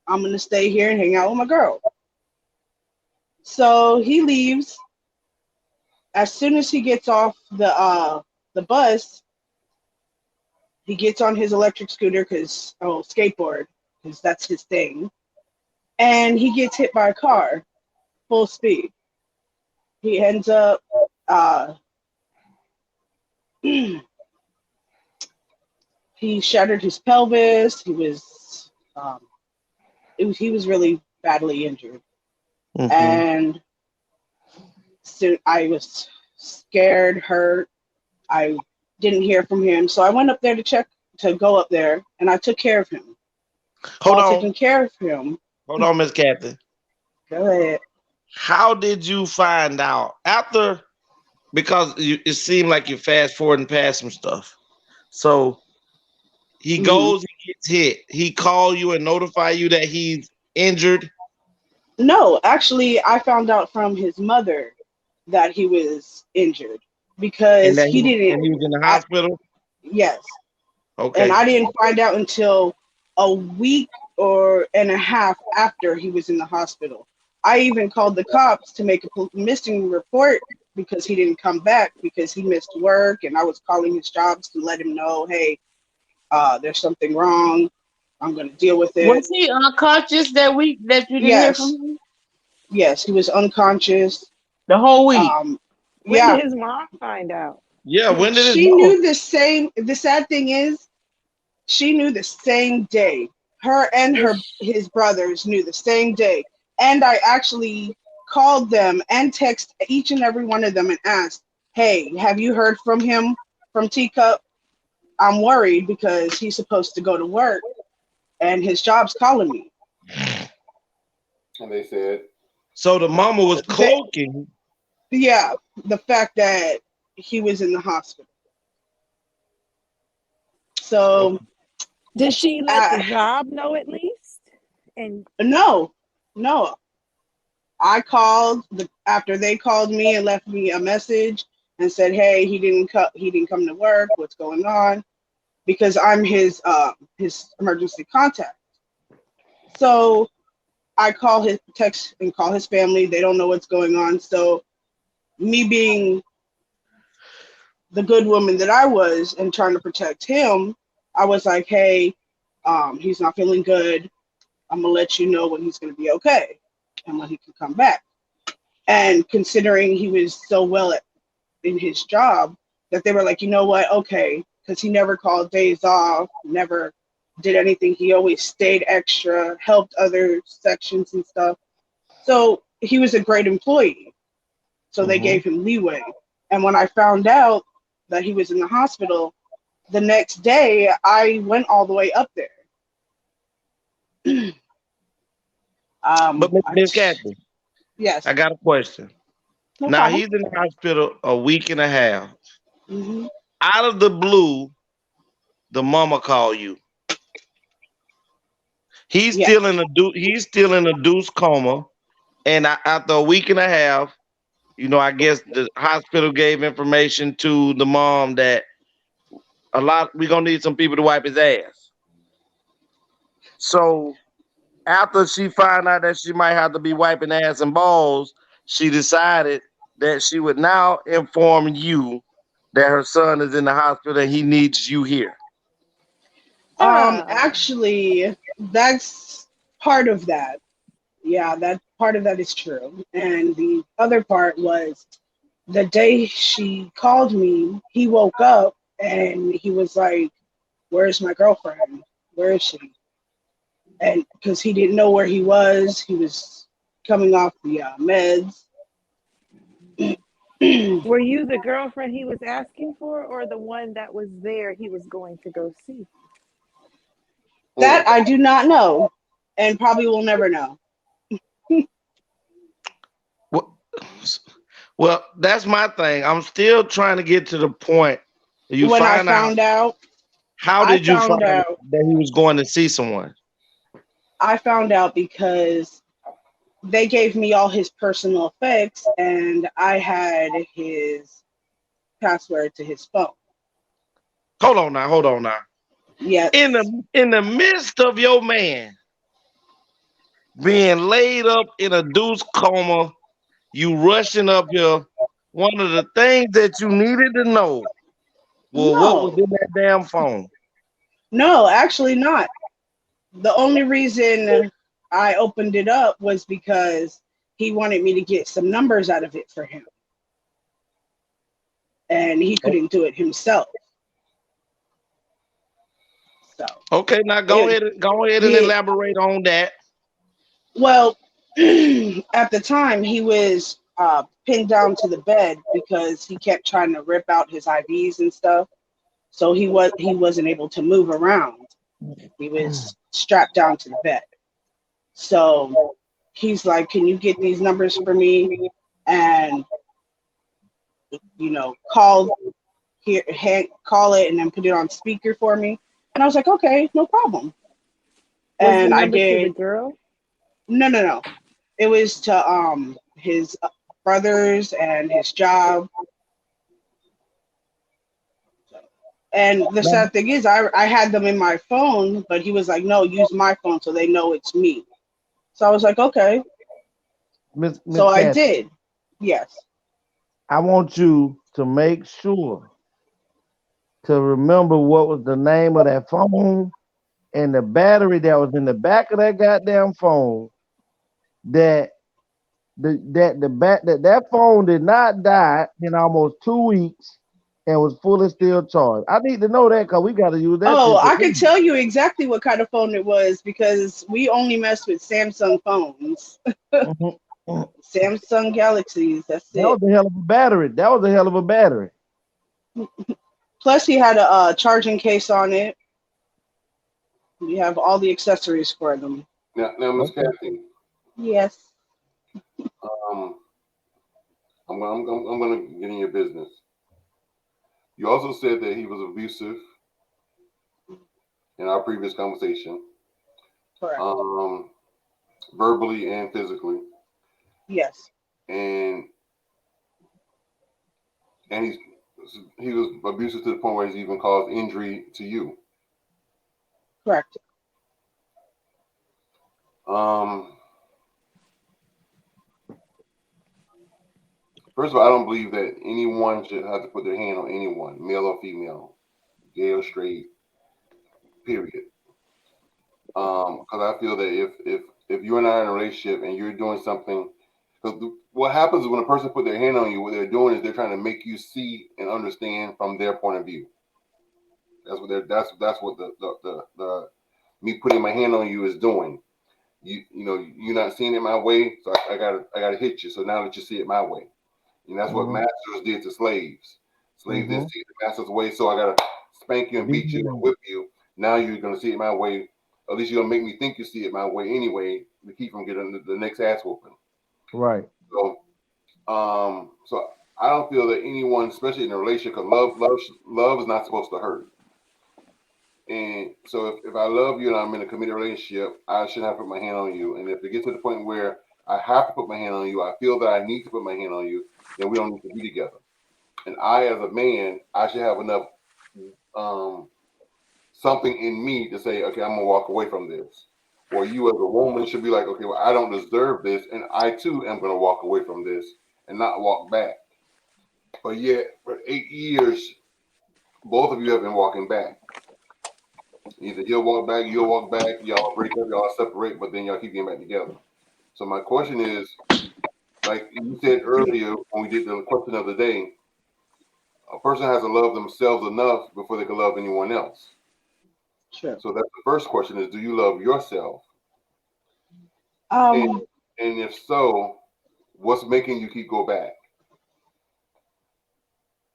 I'm going to stay here and hang out with my girl. So he leaves. As soon as he gets off the bus, he gets on his electric scooter, skateboard, because that's his thing. And he gets hit by a car, full speed. He ends up he shattered his pelvis. He was really badly injured. Mm-hmm. And So I was scared, hurt. I didn't hear from him. So I went up there to go up there, and I took care of him.
Hold
While
on.
taking care of him.
Hold on, Miss Kathy.
Go ahead.
How did you find out after? Because it seemed like you fast forwarding past some stuff. So he goes, he gets hit. He call you and notify you that he's injured.
No, actually, I found out from his mother that he was injured because he didn't.
And he was in the hospital.
Yes.
Okay.
And I didn't find out until a week and a half after he was in the hospital. I even called the cops to make a missing report because he didn't come back because he missed work, and I was calling his jobs to let him know, hey, there's something wrong. I'm going to deal with it.
Was he unconscious that week that you didn't hear from him?
Yes, he was unconscious.
The whole week?
When did his mom find out?
Yeah, when did
she knew the same. The sad thing is, she knew the same day. Her and his brothers knew the same day. And I actually called them and texted each and every one of them and asked, hey, have you heard from him, from Teacup? I'm worried because he's supposed to go to work and his job's calling me.
And they said?
So the mama was cloaking.
Yeah, the fact that he was in the hospital. So
did she let the job know at least? And
no. I called after they called me and left me a message and said, hey, he didn't come to work. What's going on? Because I'm his emergency contact. So I text and call his family. They don't know what's going on. So me being the good woman that I was and trying to protect him, I was like, hey, he's not feeling good. I'm going to let you know when he's going to be okay and when he can come back. And considering he was so well in his job, that they were like, you know what, okay, because he never called days off, never did anything. He always stayed extra, helped other sections and stuff. So he was a great employee. So they gave him leeway. And when I found out that he was in the hospital, the next day I went all the way up there.
But Miss Kathy,
yes,
I got a question.
No
now
problem.
he's in the hospital a week and a half.
Mm-hmm.
Out of the blue, the mama called you. He's still in a deuce coma, and after a week and a half, I guess the hospital gave information to the mom that we're gonna need some people to wipe his ass. So after she found out that she might have to be wiping ass and balls, she decided that she would now inform you that her son is in the hospital and he needs you here.
Actually, that's part of that. Yeah, that part of that is true. And the other part was the day she called me, he woke up and he was like, where's my girlfriend? Where is she? And because he didn't know where he was coming off the meds.
Were you the girlfriend he was asking for, or the one that was there he was going to go see?
That I do not know, and probably will never know.
Well, that's my thing. I'm still trying to get to the point.
When I found out,
how did you find out that he was going to see someone?
I found out because they gave me all his personal effects, and I had his password to his phone.
Hold on now.
Yes.
In the midst of your man being laid up in a deuce coma, you rushing up here. One of the things that you needed to know was what was in that damn phone.
No, actually not. The only reason I opened it up was because he wanted me to get some numbers out of it for him. And he couldn't do it himself. So
okay, now go ahead and elaborate on that.
Well, at the time he was pinned down to the bed because he kept trying to rip out his IVs and stuff. So he wasn't able to move around. He was strapped down to the bed. So he's like, "Can you get these numbers for me and call it and then put it on speaker for me?" And I was like, "Okay, no problem."
Was the
And I
number to the
did.
girl?
No. It was to his brothers and his job. And the sad thing is, I had them in my phone, but he was like, "No, use my phone so they know it's me." So I was like, "Okay."
Miss
So I
Kathy,
did. Yes.
I want you to make sure to remember what was the name of that phone and the battery that was in the back of that goddamn phone. That that phone did not die in almost 2 weeks and was fully still charged. I need to know that because we got to use that
Oh,
shit.
I can tell you exactly what kind of phone it was because we only mess with Samsung phones. Samsung Galaxies. That's
That was
it.
a hell of a battery. That was a hell of a battery.
Plus, he had a charging case on it. We have all the accessories for them.
Now, Miss Kathy.
Yes.
I'm gonna get in your business. You also said that he was abusive in our previous conversation.
Correct.
Verbally and physically.
Yes.
And he was abusive to the point where he's even caused injury to you.
Correct.
First of all, I don't believe that anyone should have to put their hand on anyone, male or female, gay or straight, period. Because I feel that if you and I are in a relationship and you're doing something, because what happens is when a person put their hand on you, what they're doing is they're trying to make you see and understand from their point of view. That's what the me putting my hand on you is doing. You're not seeing it my way, so I gotta hit you. So now that you see it my way. And that's what masters did to slaves. Slaves didn't see the master's way, so I gotta spank you and beat you and whip you. Now you're gonna see it my way. At least you're gonna make me think you see it my way anyway to keep from getting the next ass whooping.
Right.
So I don't feel that anyone, especially in a relationship, because love is not supposed to hurt. And so if I love you and I'm in a committed relationship, I shouldn't have to put my hand on you. And if it gets to the point where I have to put my hand on you, I feel that I need to put my hand on you, then we don't need to be together. And I, as a man, I should have enough something in me to say, okay, I'm gonna walk away from this. Or you, as a woman, should be like, okay, well, I don't deserve this, and I too am gonna walk away from this and not walk back. But yet, for 8 years, both of you have been walking back. Either he'll walk back, you'll walk back, y'all break up, y'all separate, but then y'all keep getting back together. So my question is, like you said earlier when we did the question of the day, a person has to love themselves enough before they can love anyone else.
Sure.
So that's the first question is, do you love yourself? And if so, what's making you keep go back?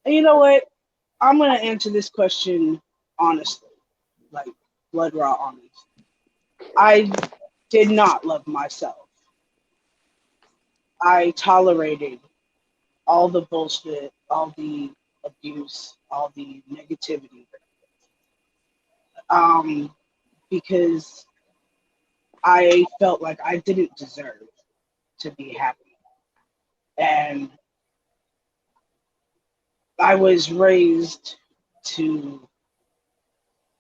You know what? I'm going to answer this question honestly, like blood raw honest. I did not love myself. I tolerated all the bullshit, all the abuse, all the negativity. Because I felt like I didn't deserve to be happy. And I was raised to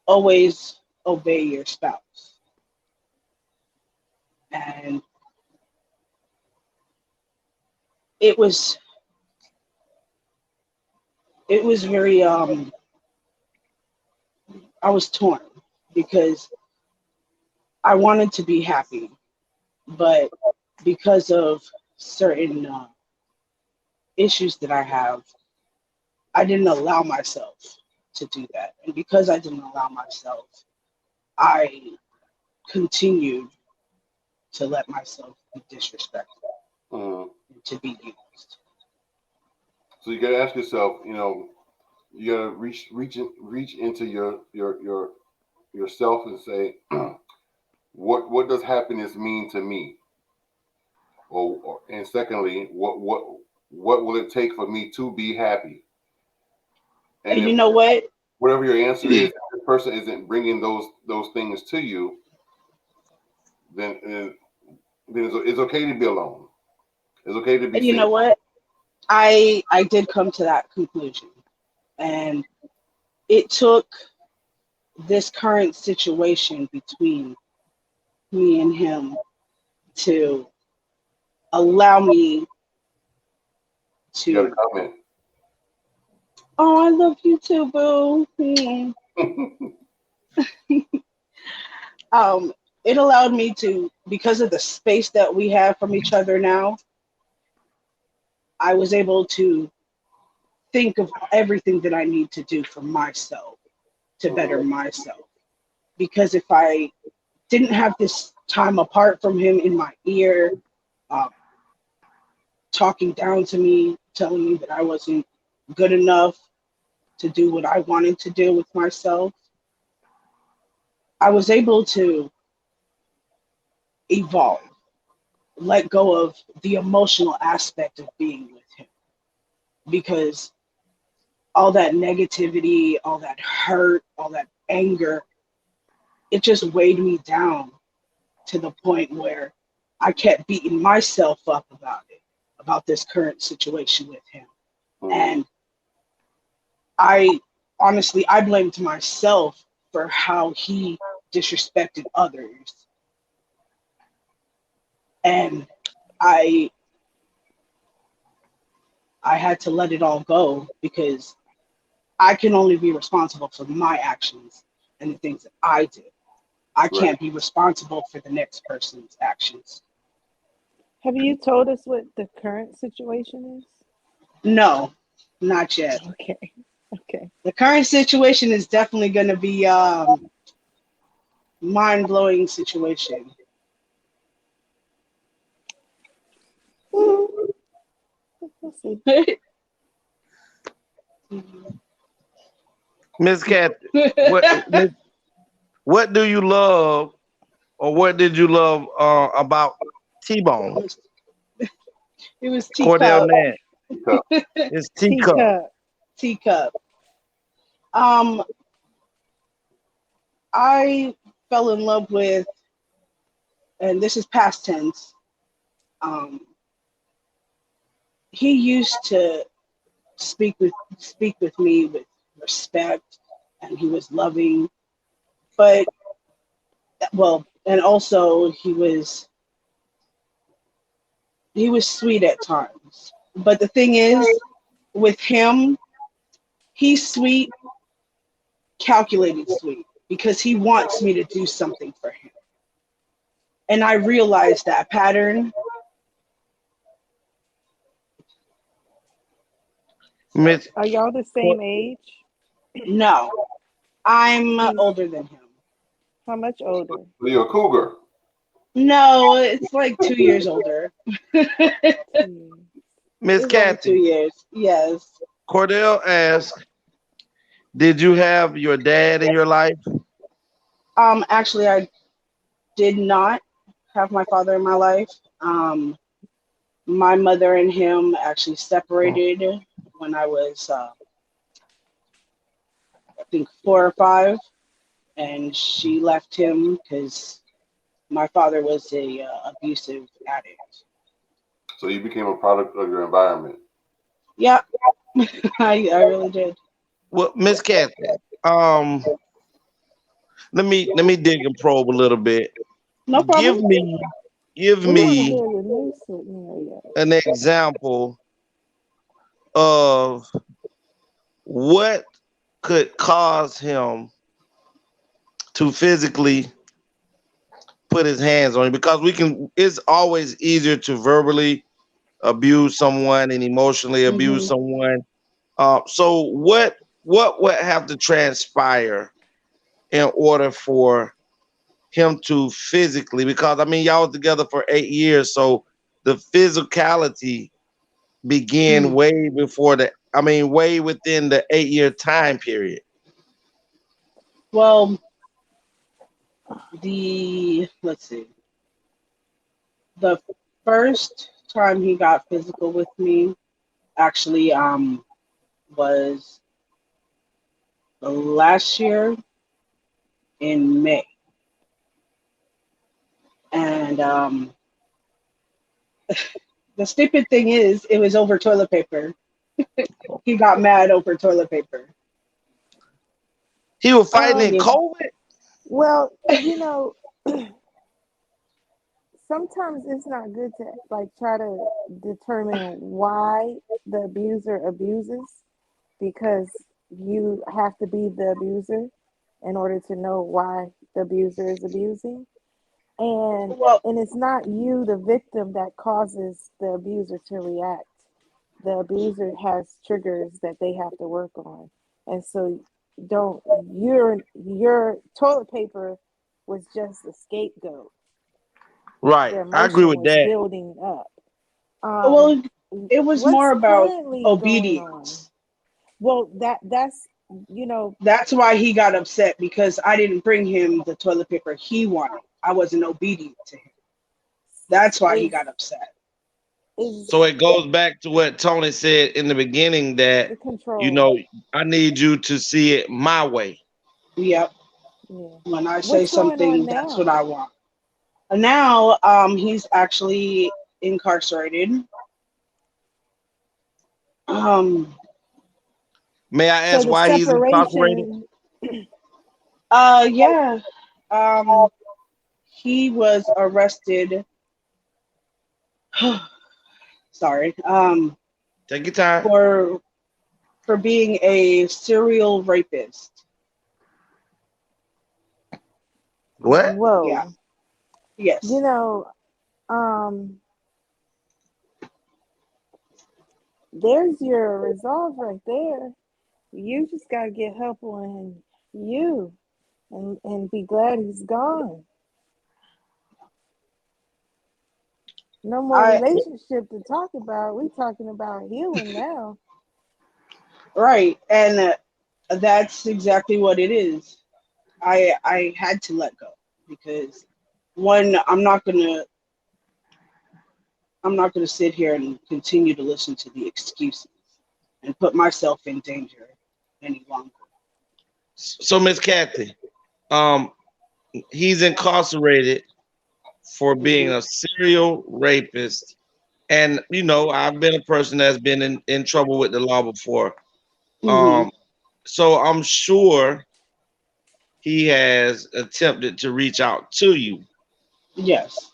always obey your spouse. And it was very I was torn because I wanted to be happy, but because of certain issues that I have, I didn't allow myself to do that. And because I didn't allow myself, I continued to let myself be disrespected. to be used.
So you got to ask yourself, you got to reach into yourself and say, what does happiness mean to me? And secondly, what will it take for me to be happy?
And you know what?
Whatever your answer is, if the person isn't bringing those things to you, then it's okay to be alone. It's okay to be.
And you know what? I did come to that conclusion, and it took this current situation between me and him to allow me to.
You got a comment.
Oh, I love you too, boo. It allowed me to, because of the space that we have from each other now, I was able to think of everything that I need to do for myself to better myself. Because if I didn't have this time apart from him in my ear, talking down to me, telling me that I wasn't good enough to do what I wanted to do with myself, I was able to evolve, let go of the emotional aspect of being with him. Because all that negativity, all that hurt, all that anger, it just weighed me down to the point where I kept beating myself up about it, about this current situation with him. And I blamed myself for how he disrespected others. And I had to let it all go, because I can only be responsible for my actions and the things that I did. I can't be responsible for the next person's actions.
Have you told us what the current situation is?
No, not yet.
Okay.
The current situation is definitely going to be mind-blowing situation.
We'll see.
Miss Cat, what do you love, or what did you love about T-Bone?
It was
Cordell
Teacup.
Nat. It's Teacup.
Teacup. I fell in love with, and this is past tense, he used to speak with me with respect, and he was loving, and also he was sweet at times. But the thing is, with him, he's sweet, calculated sweet, because he wants me to do something for him. And I realized that pattern.
Are y'all the same age?
No, I'm older than him.
How much older?
You're a cougar.
No, it's like 2 years older.
Miss Kathy.
2 years, yes.
Cordell asked, did you have your dad in your life?
Actually, I did not have my father in my life. My mother and him actually separated when I was, I think, 4 or 5, and she left him because my father was a abusive addict.
So you became a product of your environment.
Yeah, I really did.
Well, Miss Kathy, let me dig and probe a little bit.
No problem.
Give me an example of what could cause him to physically put his hands on you, because it's always easier to verbally abuse someone and emotionally abuse someone. So what would have to transpire in order for him to physically, because I mean y'all was together for 8 years, so the physicality began way before way within the 8-year time period.
Well, let's see. The first time he got physical with me actually was last year in May. And the stupid thing is, it was over toilet paper. He got mad over toilet paper.
He was fighting in COVID?
Well, sometimes it's not good to try to determine why the abuser abuses, because you have to be the abuser in order to know why the abuser is abusing. And it's not you, the victim, that causes the abuser to react. The abuser has triggers that they have to work on. And so your toilet paper was just a scapegoat.
Right. I agree with that.
Building up.
Well, it was more about obedience.
Well, that's
that's why he got upset, because I didn't bring him the toilet paper he wanted. I wasn't obedient to him. That's why he got upset.
So it goes back to what Tony said in the beginning, that I need you to see it my way.
Yep. Yeah. When I say something, that's what I want. And now he's actually incarcerated.
May I ask why he's incarcerated?
Yeah. He was arrested. Sorry.
Take your time.
For being a serial rapist.
What?
Whoa.
Yeah. Yes.
There's your resolve right there. You just gotta get help on you and be glad he's gone. No more relationship to talk about. We're talking about healing now.
Right. And that's exactly what it is. I had to let go, because one, I'm not gonna sit here and continue to listen to the excuses and put myself in danger any longer.
So, Miss Kathy, he's incarcerated for being a serial rapist. And, I've been a person that's been in trouble with the law before. So I'm sure he has attempted to reach out to you.
Yes.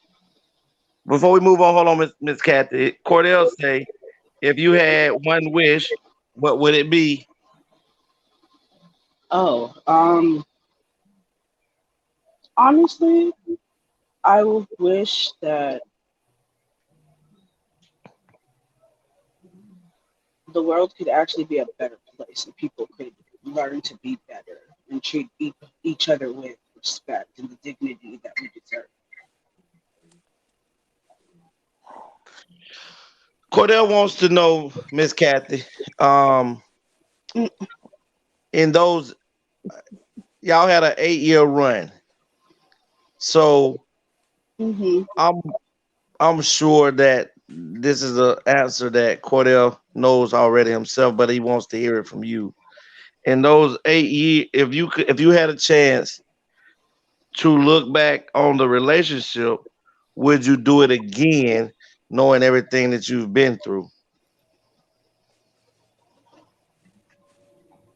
Before we move on, hold on, Miss Kathy. Cordell say, if you had one wish, what would it be?
Honestly, I would wish that the world could actually be a better place and people could learn to be better and treat each other with respect and the dignity that we deserve.
Cordell wants to know, Miss Kathy, in those, y'all had an 8-year run. So I'm sure that this is an answer that Cordell knows already himself, but he wants to hear it from you. In those 8 years, if you had a chance to look back on the relationship, would you do it again, knowing everything that you've been through?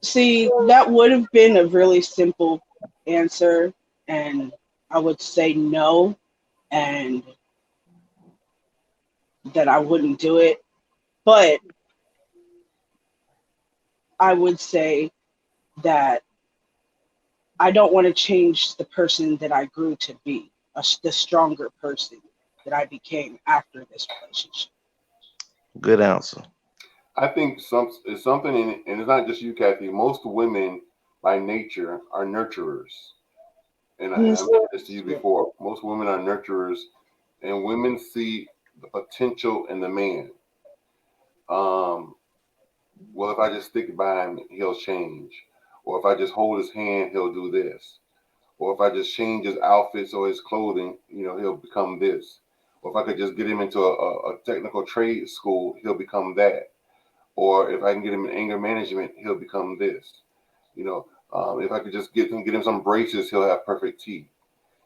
See, that would have been a really simple answer, and I would say no, and that I wouldn't do it. But I would say that I don't want to change the person that I grew to be, the stronger person that I became after this relationship.
Good answer.
I think it's something, and it's not just you, Kathy. Most women, by nature, are nurturers. And I mentioned this to you before. Most women are nurturers, and women see the potential in the man. Well, if I just stick by him, he'll change. Or if I just hold his hand, he'll do this. Or if I just change his outfits or his clothing, he'll become this. Or if I could just get him into a technical trade school, he'll become that. Or if I can get him in anger management, he'll become this. If I could just get him some braces, he'll have perfect teeth.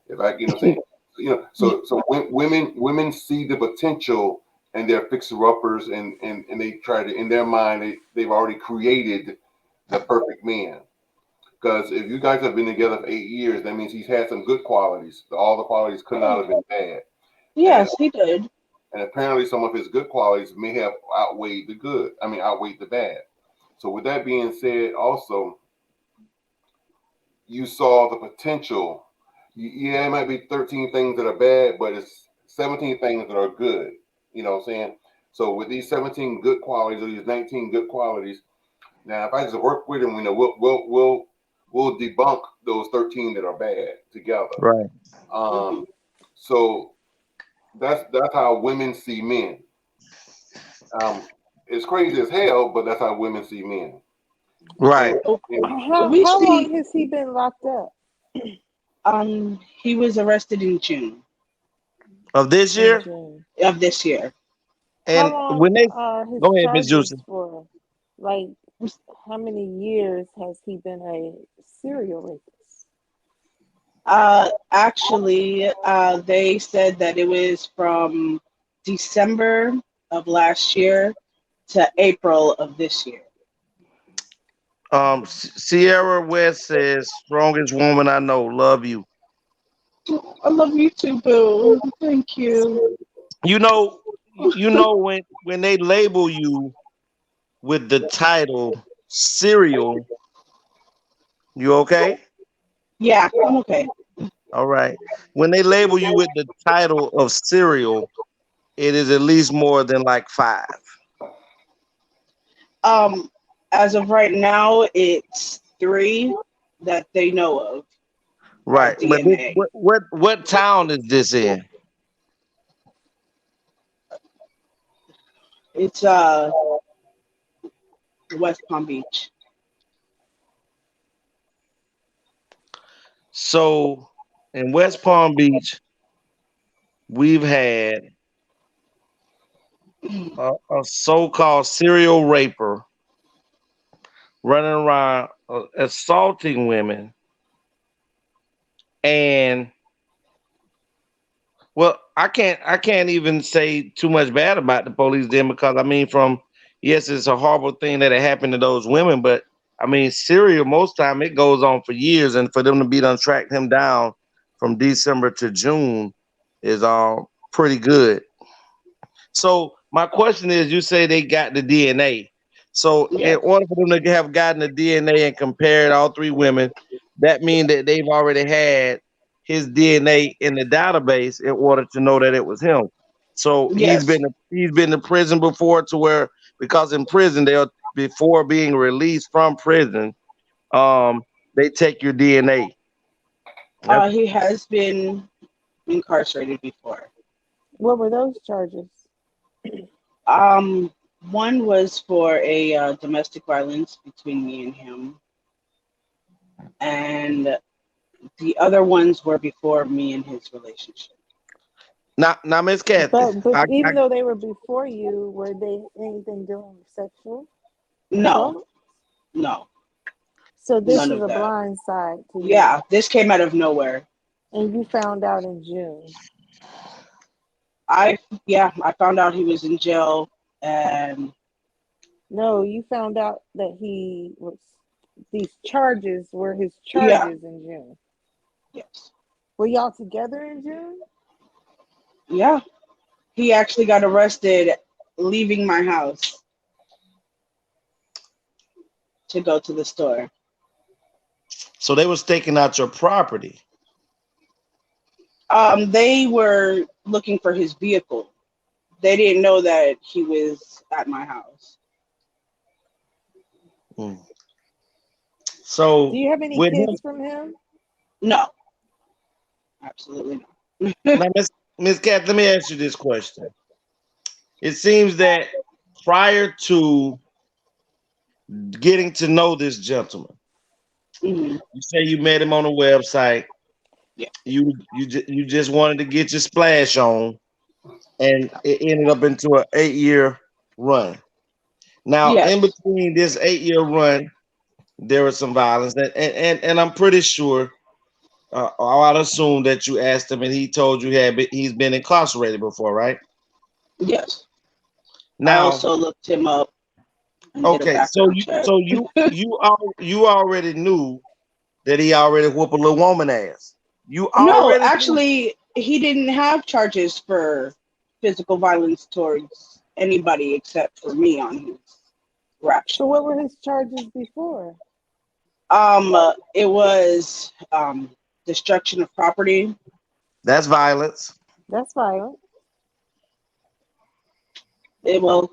If I, you know, what I'm saying, so when women see the potential and they're fixer uppers and they try to, in their mind, they've already created the perfect man. Because if you guys have been together for 8 years, that means he's had some good qualities. All the qualities could not have been bad.
Yes, he did.
And apparently some of his good qualities may have outweighed the bad. So with that being said, also, you saw the potential. Yeah, it might be 13 things that are bad, but it's 17 things that are good. You know what I'm saying? So with these 17 good qualities or these 19 good qualities, now if I just work with him, we'll debunk those 13 that are bad together.
Right.
So that's how women see men. It's crazy as hell, but that's how women see men.
Right.
How long has he been locked up?
He was arrested in June
of this year.
Of this year.
And
how long
when they
are his
go ahead, Ms.
charges
Juicy.
for? Like, how many years has he been a serial rapist?
Actually, they said that it was from December of last year to April of this year.
Sierra West says, "Strongest woman I know. Love you."
I love you too, boo. Thank you.
You know when they label you with the title serial, you okay?
Yeah, I'm okay.
All right. When they label you with the title of serial, it is at least more than like 5.
As of right now, it's 3 that they know of.
Right. But
DNA.
what town is this in?
It's West Palm Beach.
So in West Palm Beach, we've had a so-called serial raper running around assaulting women, and well, I can't even say too much bad about the police then, because I mean, yes, it's a horrible thing that it happened to those women, but I mean, serial, most time it goes on for years, and for them to be done track him down from December to June is pretty good. So my question is, you say they got the DNA. So in order for them to have gotten the DNA and compared all 3 women, that means that they've already had his DNA in the database in order to know that it was him. So he's been to prison before, to where, because in prison before being released from prison, they take your DNA.
He has been incarcerated before.
What were those charges?
One was for a domestic violence between me and him, and the other ones were before me and his relationship.
Now, Miss Kathy.
But even though they were before you, were they anything dealing with sexual?
No.
So this
None
is
of
a
that.
blind side to you.
Yeah, this came out of nowhere.
And you found out in June.
I found out he was in jail, and
no, you found out that these charges were his charges in June.
Yes.
Were y'all together in June?
Yeah. He actually got arrested leaving my house to go to the store.
So they were staking out your property.
They were looking for his vehicle. They didn't know that he was at my house.
So
do you have any kids from him?
No. Absolutely not.
Now, Miss Cat, let me ask you this question. it seems that prior to getting to know this gentleman,
Mhm.
you say you met him on a website.
Yeah.
You just wanted to get your splash on, and it ended up into an 8 year run. Now, in
Yes.
between this 8 year run, there was some violence, and I'm pretty sure. I'd assume that you asked him, and he told you he's been incarcerated before, right?
Yes. I
Now,
also looked him up and did a
okay, so
background
you
check.
so you you already knew that he already whooped a little woman ass. You
No,
already knew.
actually, he didn't have charges for physical violence towards anybody except for me on his rap
So
sheet.
what were his charges before?
It was destruction of property.
That's violence.
That's violent.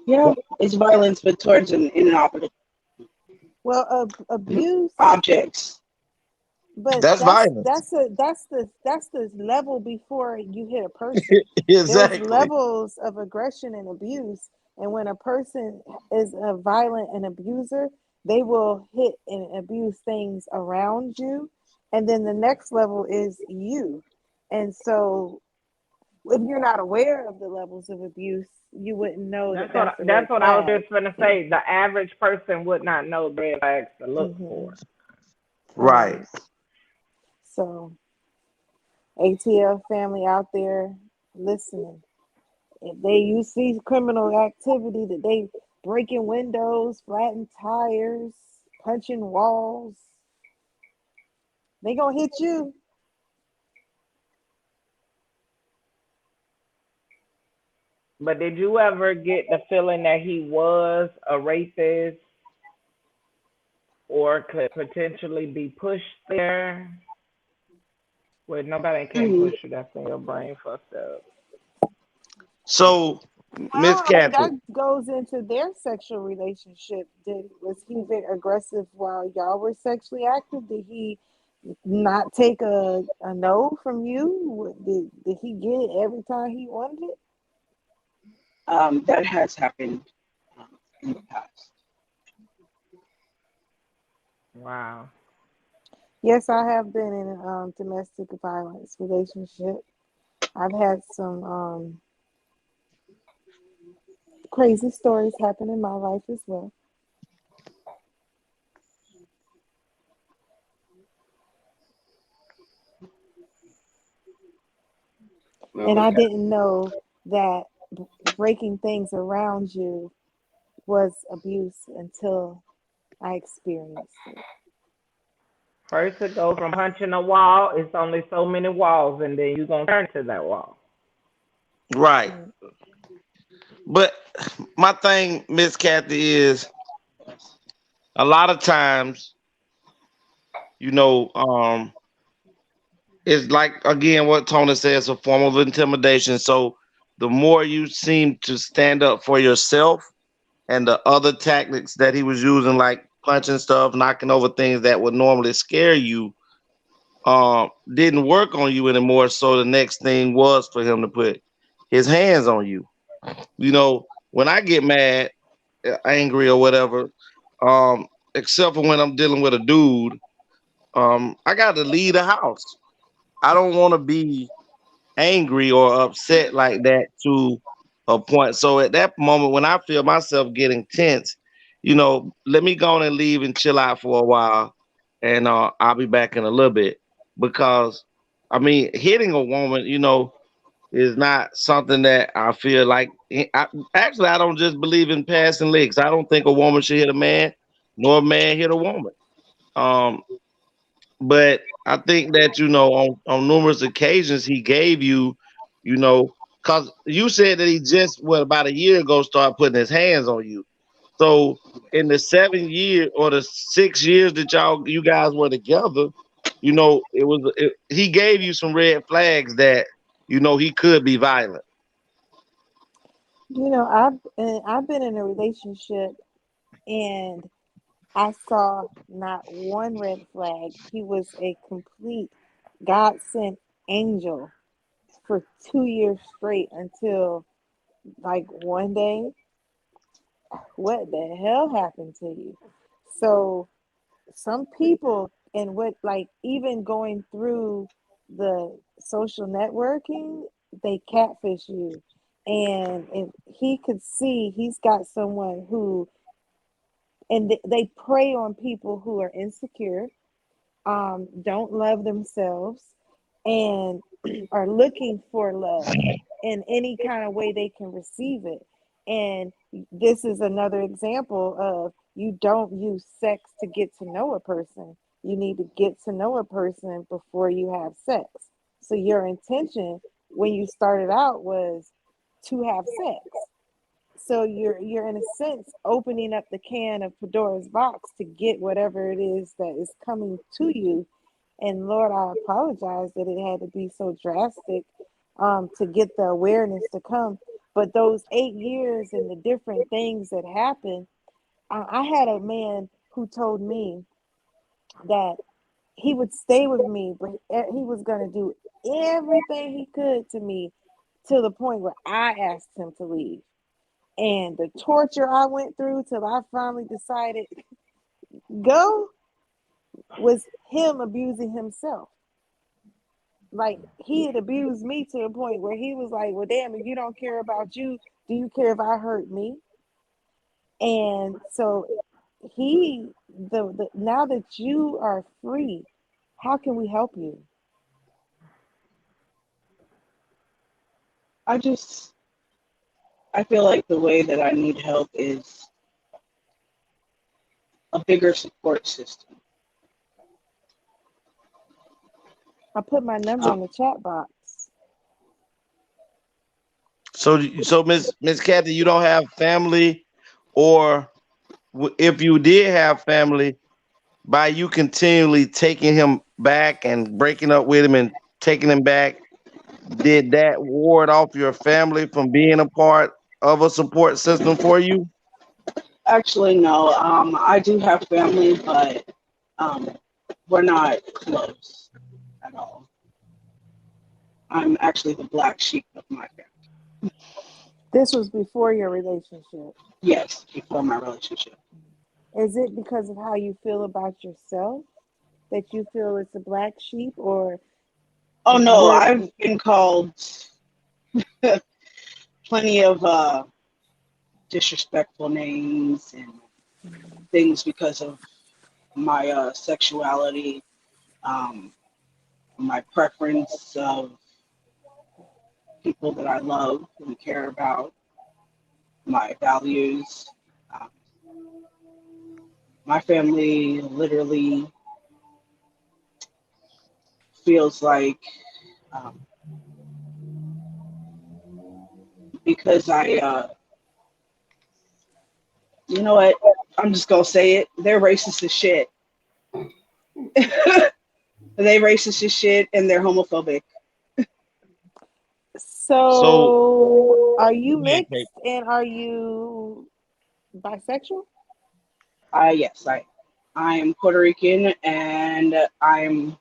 Yeah, it's violence, but towards an inoperative
Well, abuse,
objects.
but
That's violence.
that's the level before you hit a person. There's
Exactly.
levels of aggression and abuse, and when a person is a violent and abuser, they will hit and abuse things around you, and then the next level is you. And so, if you're not aware of the levels of abuse, you wouldn't know that that's a red
That's what I was
flag.
just gonna say. The average person would not know the red flags to look
Hmm.
for.
Right.
Right. So, ATL family out there listening, if you see criminal activity that they breaking windows, flattening tires, punching walls, they gonna hit you.
But did you ever get the feeling that he was a rapist or could potentially be pushed there? Where nobody can
Mhm.
push you, that's when your brain fucked up.
So, Miss
Well, I mean that
Catherine,
goes into their sexual relationship. Was he very aggressive while y'all were sexually active? Did he not take a no from you? Did he get it every time he wanted it?
That has happened in the past.
Wow.
Yes, I have been in a domestic violence relationship. I've had some crazy stories happen in my life as well. And I didn't know that breaking things around you was abuse until I experienced it.
First it goes from punching a wall, it's only so many walls and then you're gonna turn to that wall.
right.
Mm.
But my thing, Miss Kathy, is a lot of times, you know, it's like again what Tony says, a form of intimidation. So the more you seem to stand up for yourself and the other tactics that he was using, like punching stuff, knocking over things that would normally scare you, didn't work on you anymore. So the next thing was for him to put his hands on you. You know, when I get mad, angry or whatever, except for when I'm dealing with a dude, I got to leave the house. I don't want to be angry or upset like that to a point. So at that moment, when I feel myself getting tense, let me go on and leave and chill out for a while, and I'll be back in a little bit. Because I mean, hitting a woman, is not something that I feel like. Actually, I don't just believe in passing licks. I don't think a woman should hit a man, nor a man hit a woman. Um, but I think that on numerous occasions he gave you, because you said that he just about a year ago started putting his hands on you. So in the 7 years or the 6 years that you guys were together, he gave you some red flags that he could be violent.
I've been in a relationship and I saw not one red flag. He was a complete God sent angel for 2 years straight until like one day, what the hell happened to you? So some people, and what, like, even going through the social networking, they catfish you. And if he could see, he's got someone who, and they prey on people who are insecure, don't love themselves, and are looking for love in any kind of way they can receive it. And this is another example of, you don't use sex to get to know a person. You need to get to know a person before you have sex. So your intention when you started out was to have sex. So you're in a sense opening up the can of Pandora's box to get whatever it is that is coming to you. And Lord, I apologize that it had to be so drastic, to get the awareness to come. But those 8 years and the different things that happened, I had a man who told me that he would stay with me, but he was going to do everything he could to me, to the point where I asked him to leave. And the torture I went through till I finally decided go, was him abusing himself. Like, he had abused me to the point where he was like, well, damn, if you don't care about you, do you care if I hurt me? And so now that you are free, how can we help you?
I feel like the way that I need help is a bigger support system.
I put my number in the chat box.
So Miss Kathy, you don't have family, or if you did have family, by you continually taking him back and breaking up with him and taking him back, did that ward off your family from being a part of a support system for you?
Actually, no. I do have family, but we're not close at all. I'm actually the black sheep of my family.
This was before your relationship?
Yes, before my relationship.
Is it because of how you feel about yourself that you feel it's a black sheep, or?
Oh no, I've been called plenty of disrespectful names and things because of my sexuality, my preference of people that I love and care about, my values. My family literally feels like, because you know what, I'm just gonna say it, they're racist as shit. They racist as shit, and they're homophobic.
So are you mixed, and are you bisexual?
Yes, I am Puerto Rican, and I'm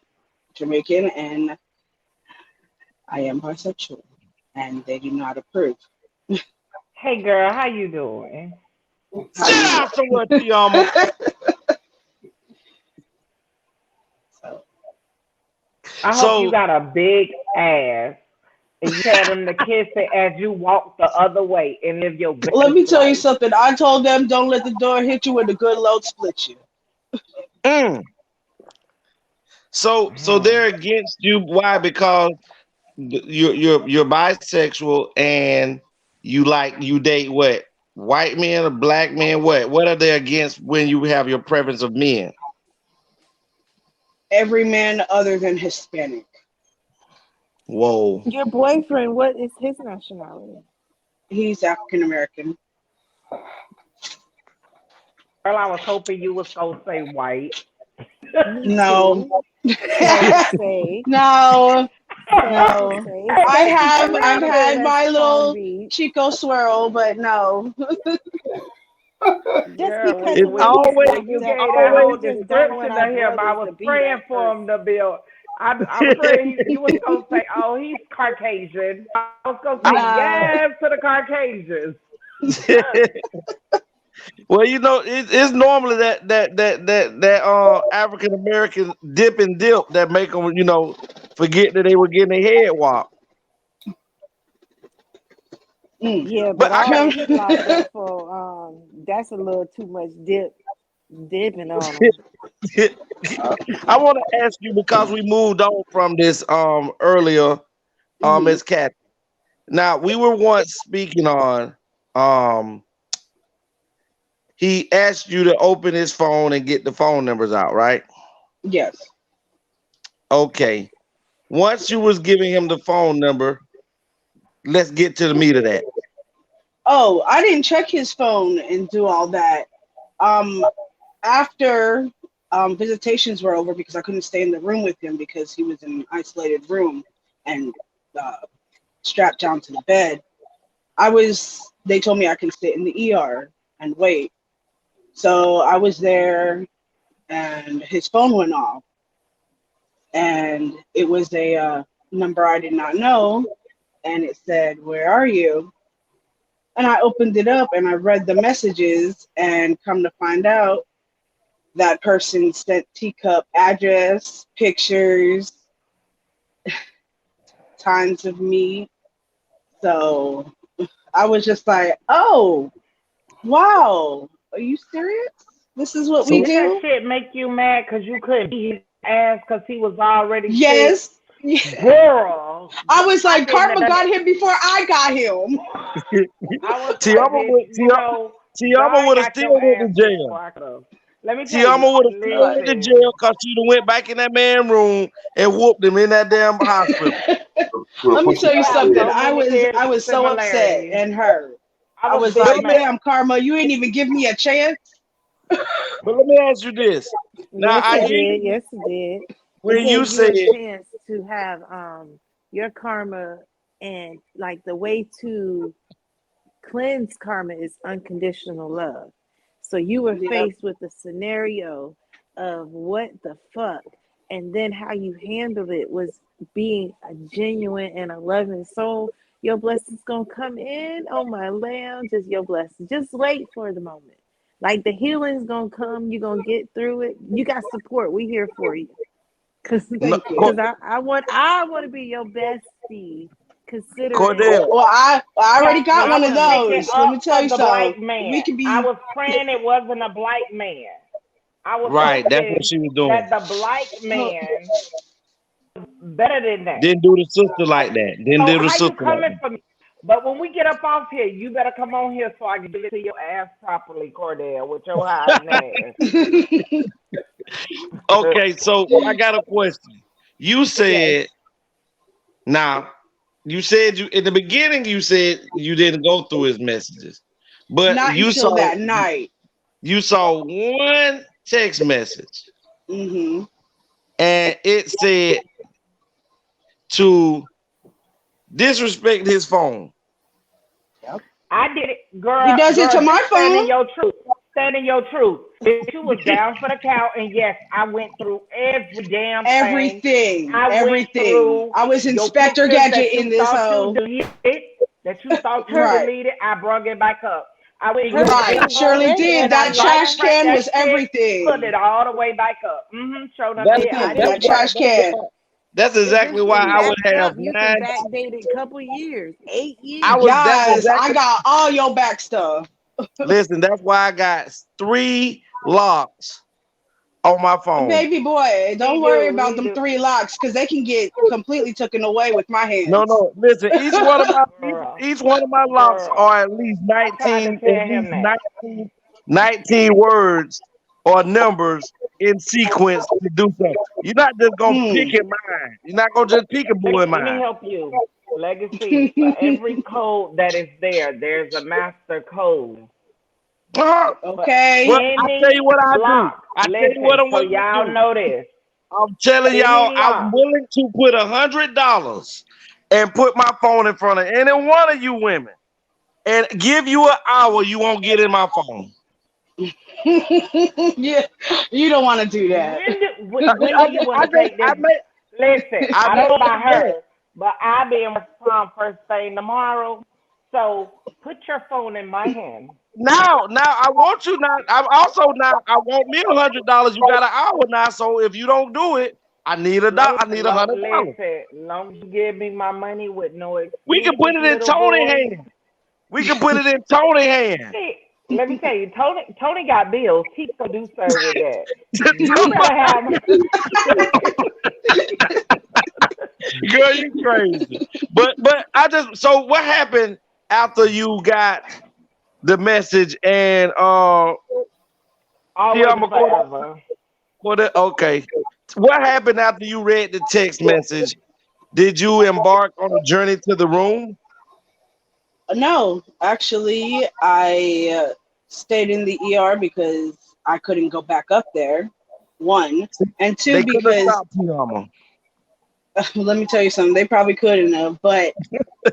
Jamaican, and I am bisexual, and they do not approve.
Hey girl, how you doing?
Shout out to what TeAma.
I hope you got a big ass, and you tell them to kiss it as you walk the other way and live your best
Let me tell you
life.
something. I told them, don't let the door hit you when the good load split you.
So they're against you. Why? Because you're bisexual, and you date what? White men or black men? What are they against when you have your preference of men?
Every man other than Hispanic.
Whoa.
Your boyfriend, what is his nationality?
He's African American.
Girl, I was hoping you was gonna say white.
No.
Say.
No.
I've
I've had my little Chico swirl, but no.
It's always
when you gave that whole description of him, I was praying for him to be I'm afraid you was gonna say, "Oh, he's Caucasian." I was gonna say yes to the Caucasians.
Well, it's normally that African American dip and dip that make them, forget that they were getting their head whopped.
Yeah,
But
but
I
all
got,
of his locked up for that's a little too much dipping on him.
I want to ask you because we moved on from this earlier, Miss Cat. Now we were once speaking on he asked you to open his phone and get the phone numbers out, right?
Yes.
Okay. Once you was giving him the phone number, let's get to the meat of that.
Oh, I didn't check his phone and do all that. After visitations were over, because I couldn't stay in the room with him because he was in an isolated room and strapped down to the bed. They told me I can sit in the ER and wait. So I was there and his phone went off. And it was a number I did not know. And it said, "Where are you?" And I opened it up and I read the messages, and come to find out that person sent Teacup address, pictures, times of meet. So I was just like, oh, wow, are you serious? This is what we
Did
do?
that shit make you mad because you couldn't beat his ass because he was already
Yes.
sick? Girl.
I was like, Karma got him before I got him.
TeAma would have still went to jail.
Let me tell you.
TeAma would have still went to jail because she'd have went back in that man room and whooped him in that damn hospital.
Let me tell you something. I was so upset and hurt. I was like, damn, Karma, you ain't even give me a chance.
But let me ask you this. Now,
Yes, it did.
When you
said
said
a chance to have your karma, and like the way to cleanse karma is unconditional love. So you were faced with the scenario of what the fuck, and then how you handled it was being a genuine and a loving soul. Your blessings gonna come in on my lamb. Just your blessings. Just wait for the moment. Like the healing's gonna come. You're gonna get through it. You got support. We here for you. Cause I want to be your bestie.
Cordell.
Well, I already got one of those. Let me tell you something.
We can be. I was praying it wasn't a black man. I was
right. That's what she was doing.
That the black man better than that.
Didn't do the sister like that. Didn't do the sister like that.
For me? But when we get up off here, you better come on here so I can get to your ass properly, Cordell, with your hiding ass.
Okay, so I got a question. You said, now, you said in the beginning you said you didn't go through his messages, but
not
you
until
saw
that night.
You saw one text message,
and
it said to disrespect his phone.
Yep.
I did it, girl.
He does it to my phone.
Stand in your truth. You was down for the count, and yes, I went through every damn thing.
Everything. I was Inspector Gadget in this hole.
That you thought you deleted, I brought it back up.
I surely did. That trash can was everything.
Put it all the way back up. Showed up
that trash can.
That's exactly why I would have
you can backdate it a couple years, 8 years.
I got all your back stuff.
Listen, that's why I got 3 locks on my phone.
Baby boy, don't worry about them 3 locks because they can get completely taken away with my hands.
No. Listen, each one of my locks are at least 19 words or numbers in sequence to do something. You're not just gonna pick in mine. You're not gonna just pick a boy in mine.
Let me help you. Legacy. For every code that is there's a master code.
Okay.
Well, I tell you what I do. I tell you what I'm willing to do.
Y'all know this.
I'm telling y'all, I'm willing to put $100 and put my phone in front of any one of you women and give you an hour. You won't get in my phone.
Yeah, you don't want to do that.
When do you want to take that? Listen, I don't know about
bet.
her, but I'll be in West Palm first thing tomorrow. So put your phone in my hand.
Now, I want you now. I'm also now. I want me $100. You got an hour now. So if you don't do it, I need I need $100.
Listen, long as you give me my money with no
We can put
excuses,
it in
little
Tony's
boy.
hand. We can put it in Tony's hand.
See, let me tell you, Tony got bills. He gonna do so with that. You better have.
Girl, you crazy. But I just so what happened after you got the message and
Always
TeAma
forever.
okay. What happened after you read the text message? Did you embark on a journey to the room?
No, actually, I stayed in the ER because I couldn't go back up there. One and two,
They couldn't
because
stop TeAma.
let me tell you something. They probably couldn't have, but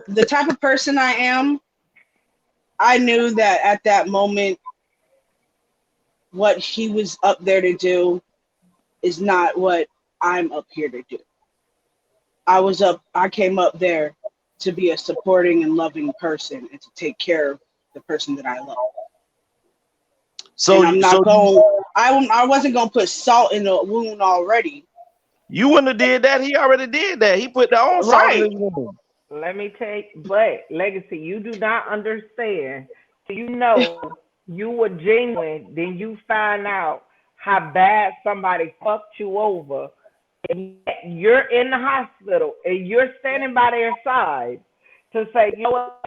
the type of person I am, I knew that at that moment, what he was up there to do is not what I'm up here to do. I came up there to be a supporting and loving person and to take care of the person that I love.
So
and I wasn't going to put salt in the wound already.
You wouldn't have did that. He already did that. He put the own salt in his wound.
Let me take, but Legacy, you do not understand. So you know you were genuine, then you find out how bad somebody fucked you over, and you're in the hospital and you're standing by their side to say, you know what,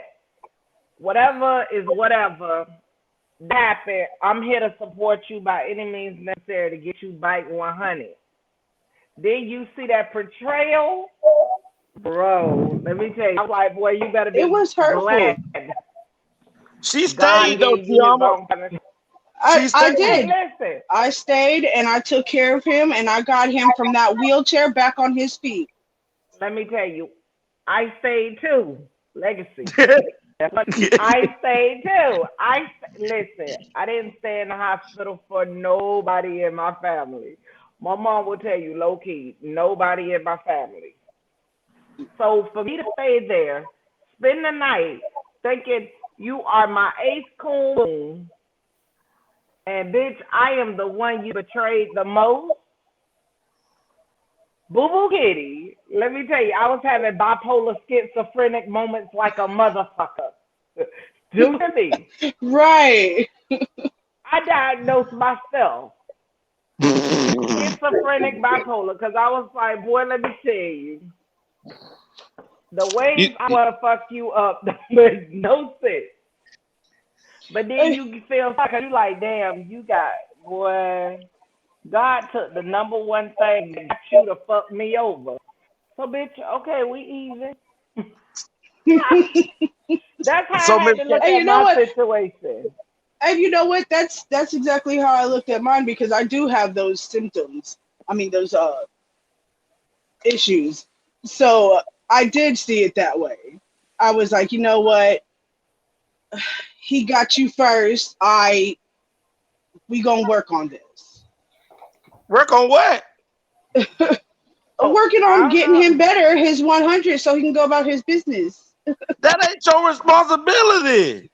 whatever is whatever happened, I'm here to support you by any means necessary to get you back 100. Then you see that portrayal, bro. Let me tell you, I'm like, boy, you better be.
It was hurtful.
Glad.
She stayed though, TeAma.
I did.
Listen.
I stayed and I took care of him and I got him from that wheelchair back on his feet.
Let me tell you, I stayed too. Legacy. I stayed too. Listen, I didn't stay in the hospital for nobody in my family. My mom will tell you, low key, nobody in my family. So for me to stay there, spend the night, thinking you are my ace coon, and bitch, I am the one you betrayed the most. Boo Boo Kitty, let me tell you, I was having bipolar schizophrenic moments like a motherfucker. Do to me.
Right.
I diagnosed myself schizophrenic bipolar because I was like, boy, let me tell you, the ways I want to fuck you up makes no sense. But then you feel like you like, damn, you got, boy, God took the number one thing that got you to fuck me over. So, bitch, okay, we even. That's how I had to look at my situation.
And you know what? That's exactly how I looked at mine because I do have those symptoms. I mean, those issues. So I did see it that way. I was like, you know what? He got you first. We gonna work on this.
Work on what?
Working on getting him better, his 100, so he can go about his business.
That ain't your responsibility.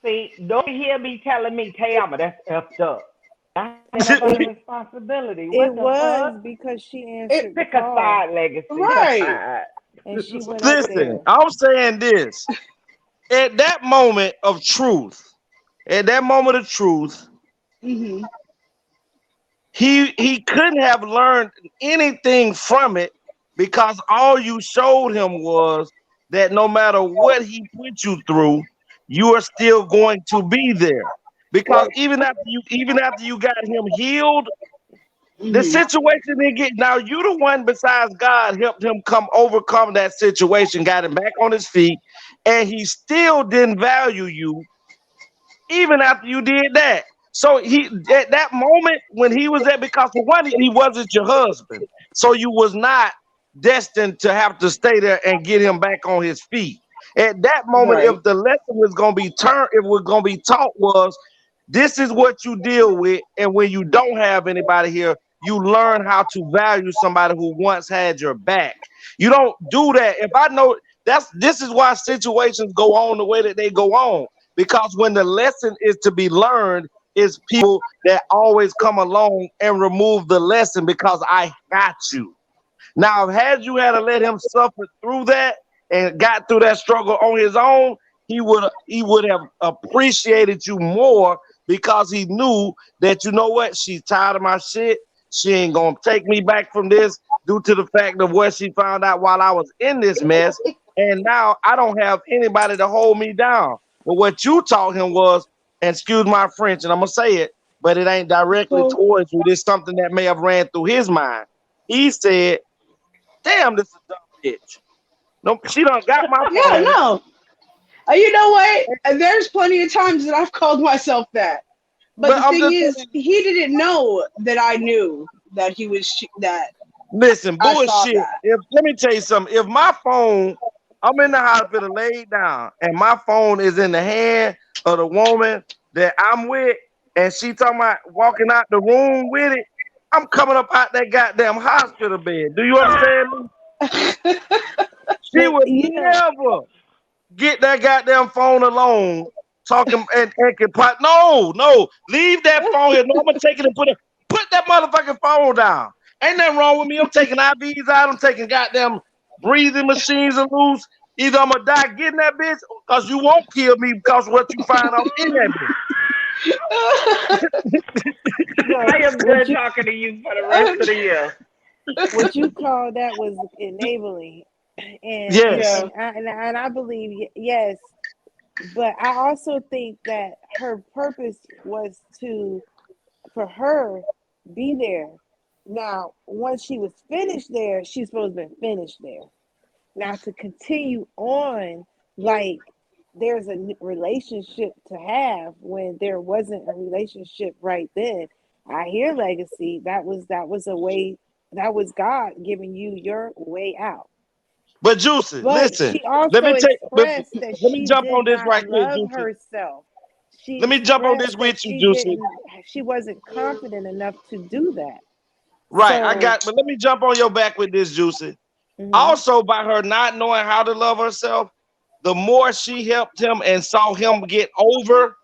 See, don't hear me telling me, TeAma, that's effed up. That's a responsibility. What
it was fuck? Because she answered
pick a side, Legacy.
Right.
And she went
Listen, I'm saying this. At that moment of truth,
mm-hmm.
he couldn't have learned anything from it because all you showed him was that no matter what he put you through, you are still going to be there. Because even after you got him healed, the situation didn't get. Now you the one besides God helped him overcome that situation, got him back on his feet, and he still didn't value you even after you did that. So he at that moment when he was there, because for one, he wasn't your husband, so you was not destined to have to stay there and get him back on his feet. At that moment, if the lesson was gonna be taught was this is what you deal with, and when you don't have anybody here, you learn how to value somebody who once had your back. You don't do that. If I know this is why situations go on the way that they go on. Because when the lesson is to be learned, is people that always come along and remove the lesson because I got you. Now, had you had to let him suffer through that and got through that struggle on his own, he would have appreciated you more because he knew that you know what, she's tired of my shit. She ain't gonna take me back from this due to the fact of what she found out while I was in this mess. And now I don't have anybody to hold me down. But what you taught him was, and excuse my French, and I'm gonna say it, but it ain't directly towards you. It's something that may have ran through his mind. He said, damn, this is a dumb bitch. No, she done got my phone.
Yeah, no. You know what? There's plenty of times that I've called myself that. But the thing is, he didn't know that I knew that he was that.
Listen, bullshit. Let me tell you something. If my phone, I'm in the hospital laid down, and my phone is in the hand of the woman that I'm with, and she talking about walking out the room with it, I'm coming up out that goddamn hospital bed. Do you understand me? She would never get that goddamn phone alone, talking and can pot. No, leave that phone here. No, I'm gonna take it and put that motherfucking phone down. Ain't nothing wrong with me. I'm taking IVs out. I'm taking goddamn breathing machines are loose. Either I'm gonna die getting that bitch, because you won't kill me because of what you find out in that bitch.
I am done talking to you for the rest of the year.
What you call that was enabling, and
yes,
and I believe yes, but I also think that her purpose was for her be there. Now, once she was finished there, she's supposed to be finished there. Now, to continue on, like there's a relationship to have when there wasn't a relationship right then. I hear legacy. That was a way. That was God giving you your way out.
But Juicy,
But
listen.
she also
Let me
expressed that she
jump
did
on this
not
right quick,
love
Juicy.
herself. She
Let me jump on this
expressed
with
that
you, Juicy.
she wasn't confident enough to do that.
Right,
So,
but let me jump on your back with this, Juicy.
mhm.
Also, by her not knowing how to love herself, the more she helped him and saw him get over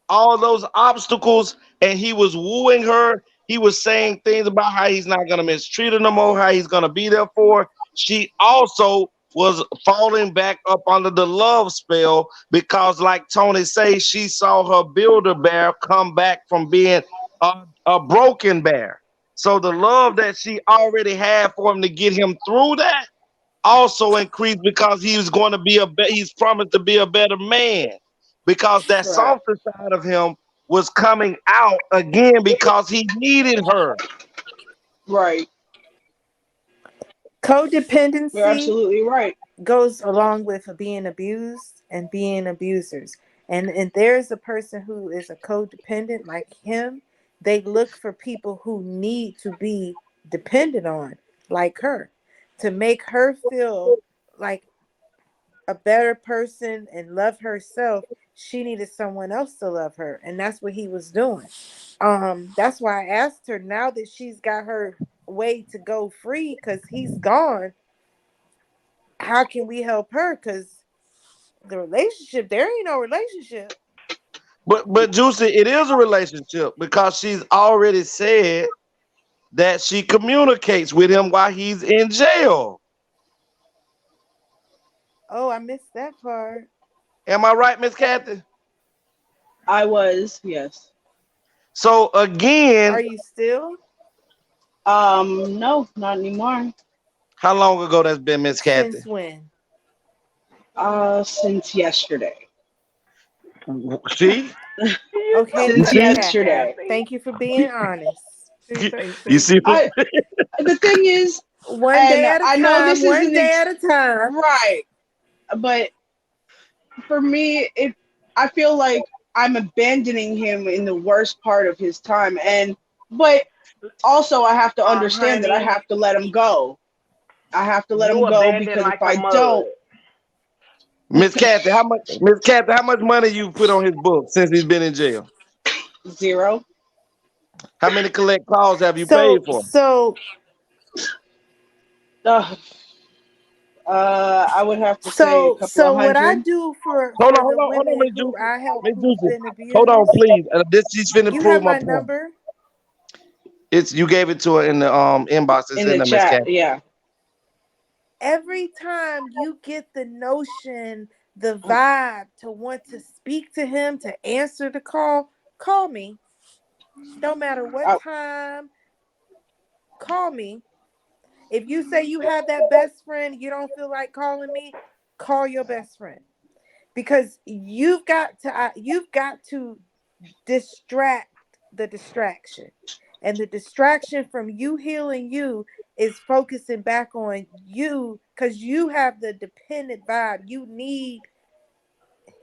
all those obstacles, and he was wooing her, he was saying things about how he's not going to mistreat her no more, how he's going to be there for her. She also was falling back up under the love spell because, like Tony says, she saw her builder bear come back from being a broken bear. So the love that she already had for him to get him through that also increased because he's promised to be a better man, because that softer side of him was coming out again because he needed her.
Right.
Codependency,
you're absolutely right,
goes along with being abused and being abusers. And there's a person who is a codependent like him. They look for people who need to be dependent on, like her, to make her feel like a better person and love herself. She needed someone else to love her, and that's what he was doing. That's why I asked her, now that she's got her way to go free because he's gone, how can we help her? Because the relationship, there ain't no relationship.
But Juicy, it is a relationship because she's already said that she communicates with him while he's in jail.
Oh, I missed that part.
Am I right, Miss Kathy?
I was, yes.
So again,
are you still?
No, not anymore.
How long ago that's been, Miss Kathy?
Since when?
Since yesterday.
See?
Okay,
Since
Miss
yesterday.
Kathy. Thank you for being honest.
You see?
The thing is,
one day at a time.
know this
one
isn't
day at a time.
Right. But for me, I feel like I'm abandoning him in the worst part of his time. But also I have to understand that I have to let him go. I have to let him go because if I don't.
Miss Kathy, how much money you put on his book since he's been in jail?
0.
How many collect calls have you
So
paid for?
Uh, I would have to say a couple of
what I
hundred.
do
Hold on,
for
hold
the
on, hold on,
women
Miss
who
Juicy.
I help
Miss
who's
Juicy,
been
hold on,
abused,
please. This she's finna
you
prove
have
my
my
point.
number.
It's you gave it to her in the inbox. It's
In
in
the
the Miss
chat,
Cat.
yeah.
Every time you get the notion, the vibe to want to speak to him, to answer the call me. No matter what time, call me. If you say you have that best friend, you don't feel like calling me, call your best friend. Because you've got to distract the distraction. And the distraction from you healing you is focusing back on you because you have the dependent vibe. You need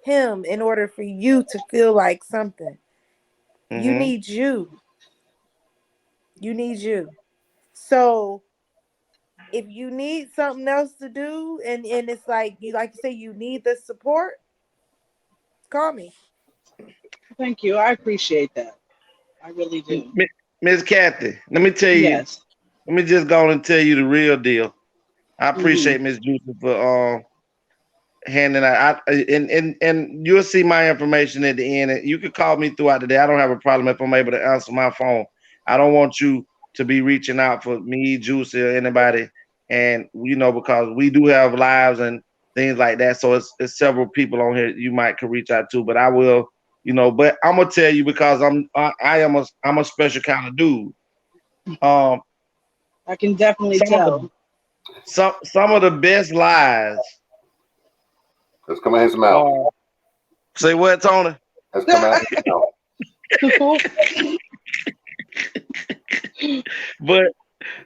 him in order for you to feel like something. You
Mm-hmm.
need you. You need you. So if you need something else to do and it's like you say you need the support, call me.
Thank you. I appreciate that. I really do.
Miss Kathy, let me tell you.
Yes.
Let me just go on and tell you the real deal. I
Hmm.
appreciate Miss Juicy for handing out. And you'll see my information at the end. You can call me throughout the day. I don't have a problem if I'm able to answer my phone. I don't want you to be reaching out for me, Juicy, or anybody. And because we do have lives and things like that. So it's several people on here you might could reach out to. But I will, But I'm gonna tell you because I'm a special kind of dude. Um,
I can definitely
some of
tell.
the some of the best lies.
Let's come out his mouth.
Say what, Tony?
Let's come out his mouth.
But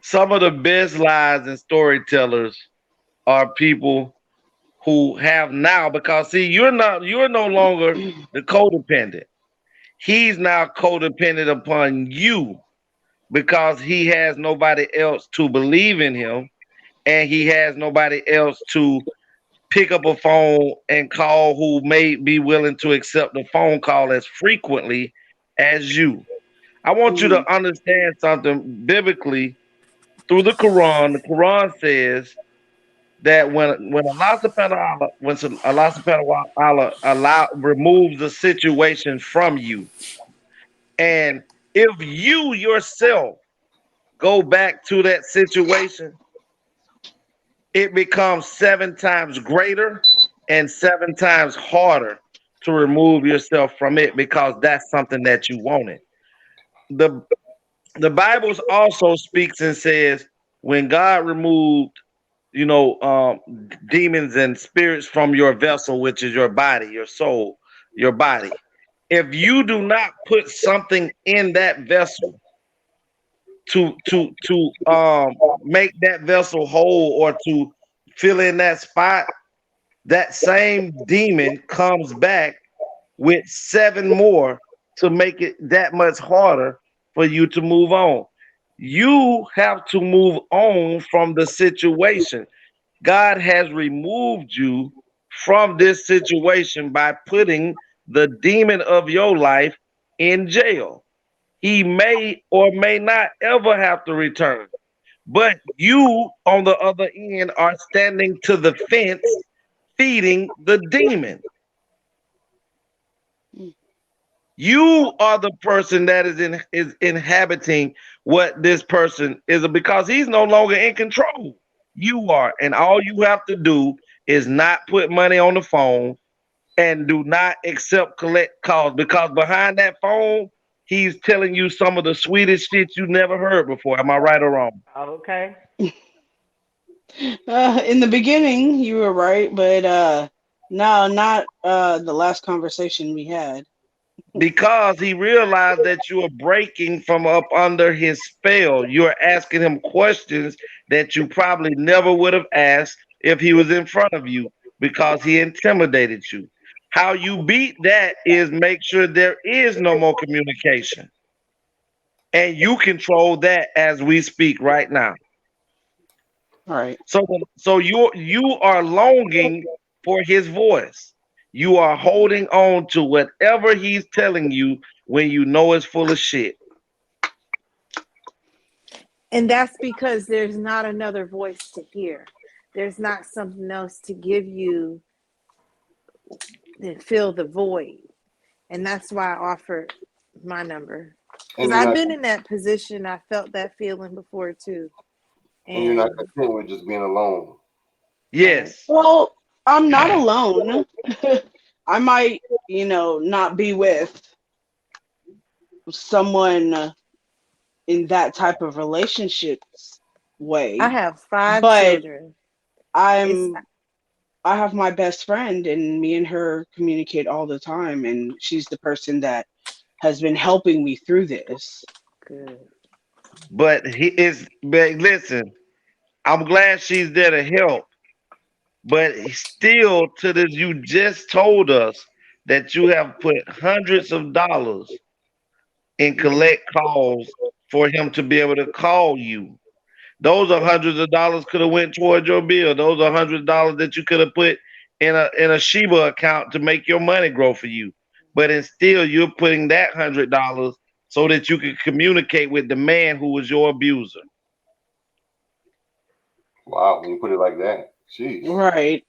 some of the best lies and storytellers are people who have now, because see, you're no longer the codependent. He's now codependent upon you because he has nobody else to believe in him, and he has nobody else to pick up a phone and call who may be willing to accept the phone call as frequently as you. I want you to understand something biblically through the Quran. The Quran says that when Allah subhanahu wa ta'ala removes the situation from you, and if you yourself go back to that situation, it becomes 7 times greater and 7 times harder to remove yourself from it because that's something that you wanted. The the Bible also speaks and says when God removed, demons and spirits from your vessel, which is your body, your soul, your body. If you do not put something in that vessel to make that vessel whole or to fill in that spot, that same demon comes back with 7 more to make it that much harder for you to move on. You have to move on from the situation. God has removed you from this situation by putting the demon of your life in jail. He may or may not ever have to return. But you, on the other end, are standing to the fence feeding the demon. You are the person that is inhabiting what this person is because he's no longer in control. You are, and all you have to do is not put money on the phone and do not accept collect calls because behind that phone, he's telling you some of the sweetest shit you never heard before. Am I right or wrong?
Okay.
In the beginning, you were right, but no, not the last conversation we had.
Because he realized that you are breaking from up under his spell. You're asking him questions that you probably never would have asked if he was in front of you because he intimidated you. How you beat that is make sure there is no more communication. And you control that as we speak right now.
All right.
So you are longing for his voice. You are holding on to whatever he's telling you when you know it's full of shit.
And that's because there's not another voice to hear. There's not something else to give you to fill the void. And that's why I offered my number. Because I've been in that position. I felt that feeling before too.
And you're not content with just being alone.
Yes.
Well, I'm not alone. I might, not be with someone in that type of relationships way.
I have 5
but
children.
I have my best friend, and me and her communicate all the time, and she's the person that has been helping me through this.
Good.
But listen, I'm glad she's there to help. But still, to this, you just told us that you have put hundreds of dollars in collect calls for him to be able to call you. Those are hundreds of dollars could have went towards your bill. Those are $100 that you could have put in a Shiba account to make your money grow for you. But still, you're putting that $100 so that you can communicate with the man who was your abuser.
Wow, when you put it like that, jeez.
Right.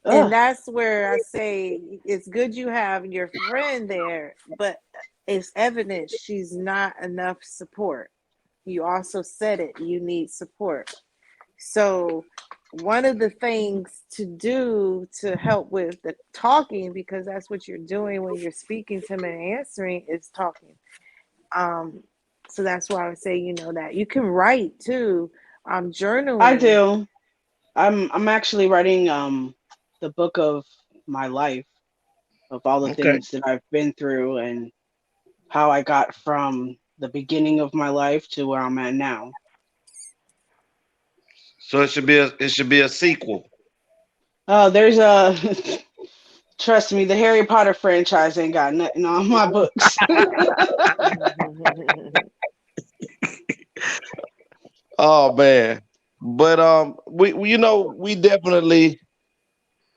And that's where I say it's good you have your friend there, but it's evident she's not enough support. You also said it, you need support. So one of the things to do to help with the talking, because that's what you're doing when you're speaking to him and answering, is talking. So that's why I would say, that you can write too. Journaling.
I do. I'm actually writing the book of my life, of all the things that I've been through and how I got from the beginning of my life to where I'm at now.
So it should be a sequel.
Oh, there's a trust me, the Harry Potter franchise ain't got nothing on my books.
Oh man. But we definitely,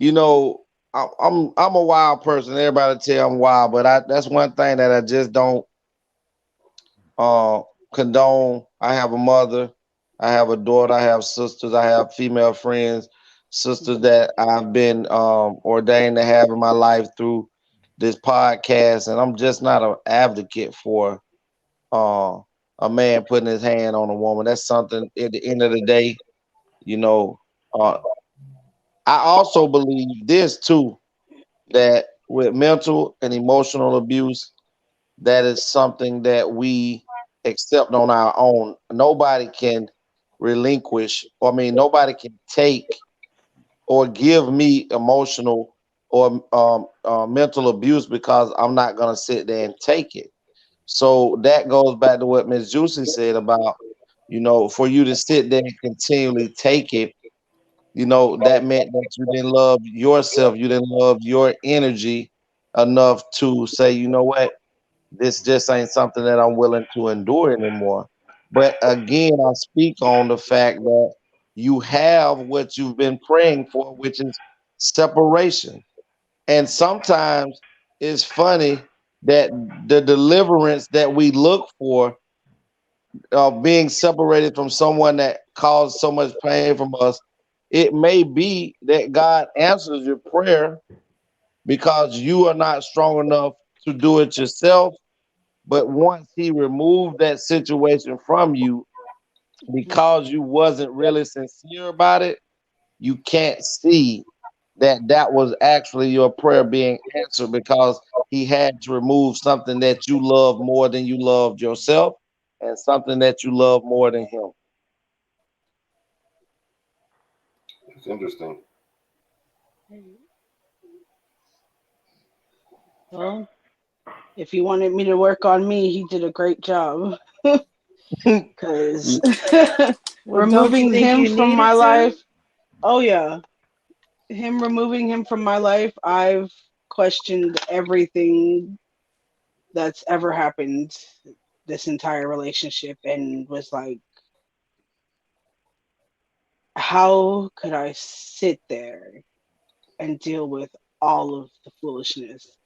I'm a wild person. Everybody tell I'm wild, but that's one thing that I just don't condone. I have a mother, I have a daughter, I have sisters, I have female friends, sisters that I've been ordained to have in my life through this podcast, and I'm just not an advocate for a man putting his hand on a woman. That's something at the end of the day, you know. I also believe this too, that with mental and emotional abuse, that is something that we accept on our own. Nobody can relinquish, nobody can take or give me emotional or mental abuse because I'm not going to sit there and take it. So that goes back to what Miss Juicy said about, for you to sit there and continually take it, that meant that you didn't love yourself, you didn't love your energy enough to say, you know what, this just ain't something that I'm willing to endure anymore. But again, I speak on the fact that you have what you've been praying for, which is separation. And sometimes it's funny that the deliverance that we look for, being separated from someone that caused so much pain from us, it may be that God answers your prayer because you are not strong enough to do it yourself. But once he removed that situation from you, because you wasn't really sincere about it, you can't see that was actually your prayer being answered because he had to remove something that you love more than you loved yourself and something that you love more than him.
It's interesting.
Well, if he wanted me to work on me, he did a great job. Because removing him from my life, oh yeah, removing him from my life, I've questioned everything that's ever happened this entire relationship and was like, how could I sit there and deal with all of the foolishness?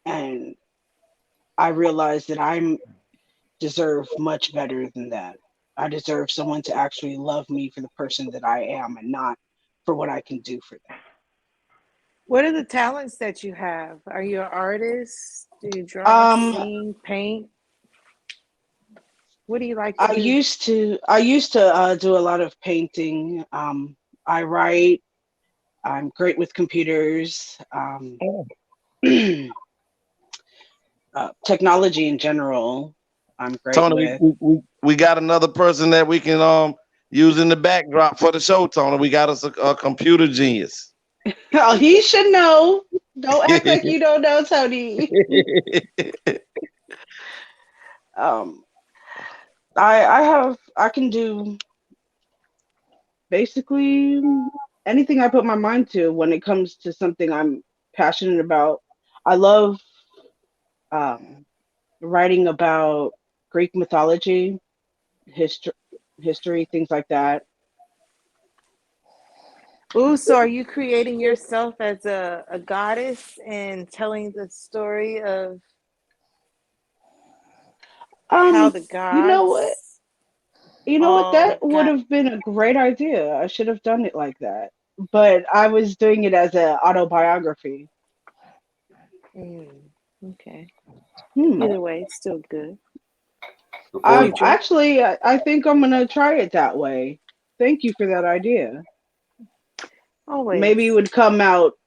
And I realized that deserve much better than that. I deserve someone to actually love me for the person that I am and not for what I can do for them.
What are the talents that you have? Are you an artist? Do you draw, sing, paint? What do you like to
I
do?
used to do a lot of painting. I write. I'm great with computers. Technology in general, I'm great
Tony,
with.
we got another person that we can use in the backdrop for the show, Tony. We got us a computer genius.
Oh, he should know. Don't act like you don't know, Tony. I can do basically anything I put my mind to when it comes to something I'm passionate about. I love writing about Greek mythology, history, things like that.
Ooh, so are you creating yourself as a goddess and telling the story of how the
You know what?
gods
You know what?
all
That would
got?
have been a great idea. I should have done it like that. But I was doing it as an autobiography.
Okay.
Hmm.
Either way, it's still good. Future.
I think I'm gonna try it that way. Thank you for that idea. Maybe it
Always.
would come out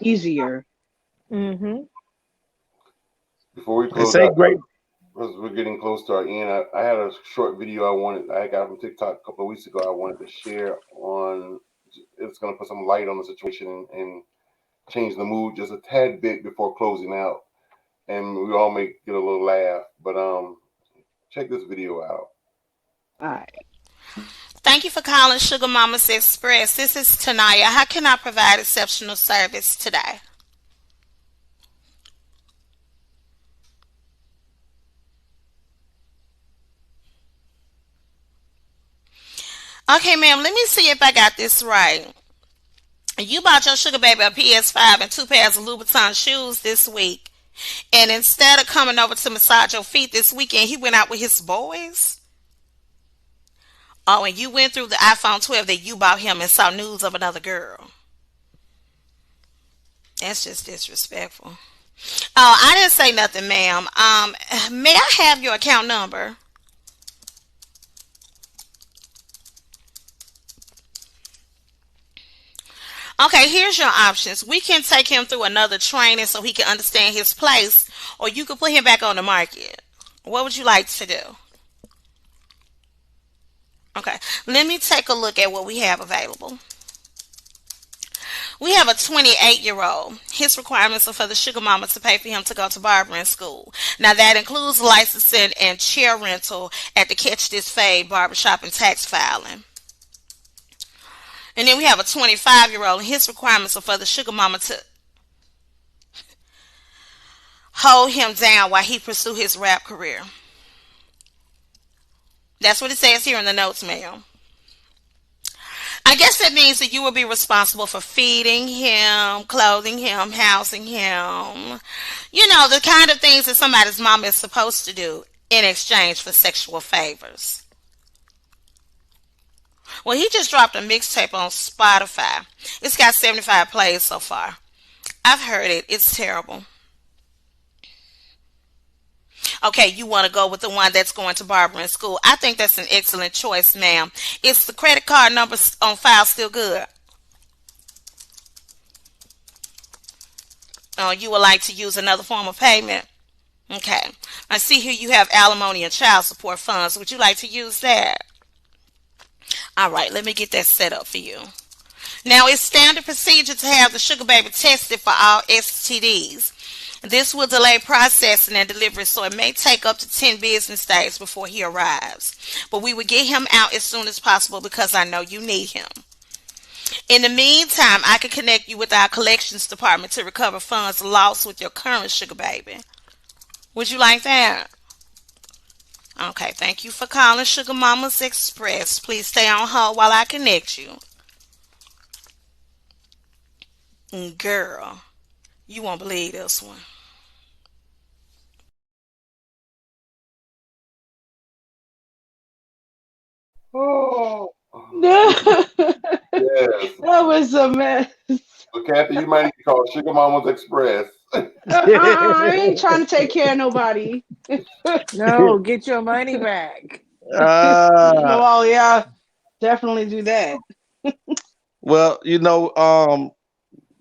easier.
Mm-hmm.
Before we
They
close
say
out,
great.
because we're getting close to our end, I had a short video I got from TikTok a couple of weeks ago. I wanted to share on. It's going to put some light on the situation and change the mood just a tad bit before closing out, and we all may get a little laugh. But check this video out.
All right.
Thank you for calling Sugar Mamas Express. This is Tanaya. How can I provide exceptional service today? Okay, ma'am, let me see if I got this right. You bought your sugar baby a PS5 and 2 pairs of Louboutin shoes this week. And instead of coming over to massage your feet this weekend, he went out with his boys? Oh, and you went through the iPhone 12 that you bought him and saw news of another girl. That's just disrespectful. Oh, I didn't say nothing, ma'am. May I have your account number? Okay, here's your options. We can take him through another training so he can understand his place, or you could put him back on the market. What would you like to do? Okay, let me take a look at what we have available. We have a 28-year-old. His requirements are for the sugar mama to pay for him to go to barbering school. Now, that includes licensing and chair rental at the Catch This Fade barbershop and tax filing. And then we have a 25-year-old, and his requirements are for the sugar mama to hold him down while he pursue his rap career. That's what it says here in the notes, ma'am. I guess that means that you will be responsible for feeding him, clothing him, housing him. You know, the kind of things that somebody's mama is supposed to do in exchange for sexual favors. Well, he just dropped a mixtape on Spotify. It's got 75 plays so far. I've heard it. It's terrible. Okay, you want to go with the one that's going to barbering school. I think that's an excellent choice, ma'am. Is the credit card number on file still good? Oh, you would like to use another form of payment? Okay. I see here you have alimony and child support funds. Would you like to use that? All right, let me get that set up for you. Now, it's standard procedure to have the sugar baby tested for all STDs. This will delay processing and delivery, so it may take up to 10 business days before he arrives. But we will get him out as soon as possible because I know you need him. In the meantime, I can connect you with our collections department to recover funds lost with your current sugar baby. Would you like that? Okay, thank you for calling Sugar Mamas Express. Please stay on hold while I connect you. Girl, you won't believe this one.
is a mess.
So, Kathy, you might need to call Sugar Mama's Express.
I ain't trying to take care of nobody.
No, get your money back.
uh,
Well, yeah, definitely do that.
well,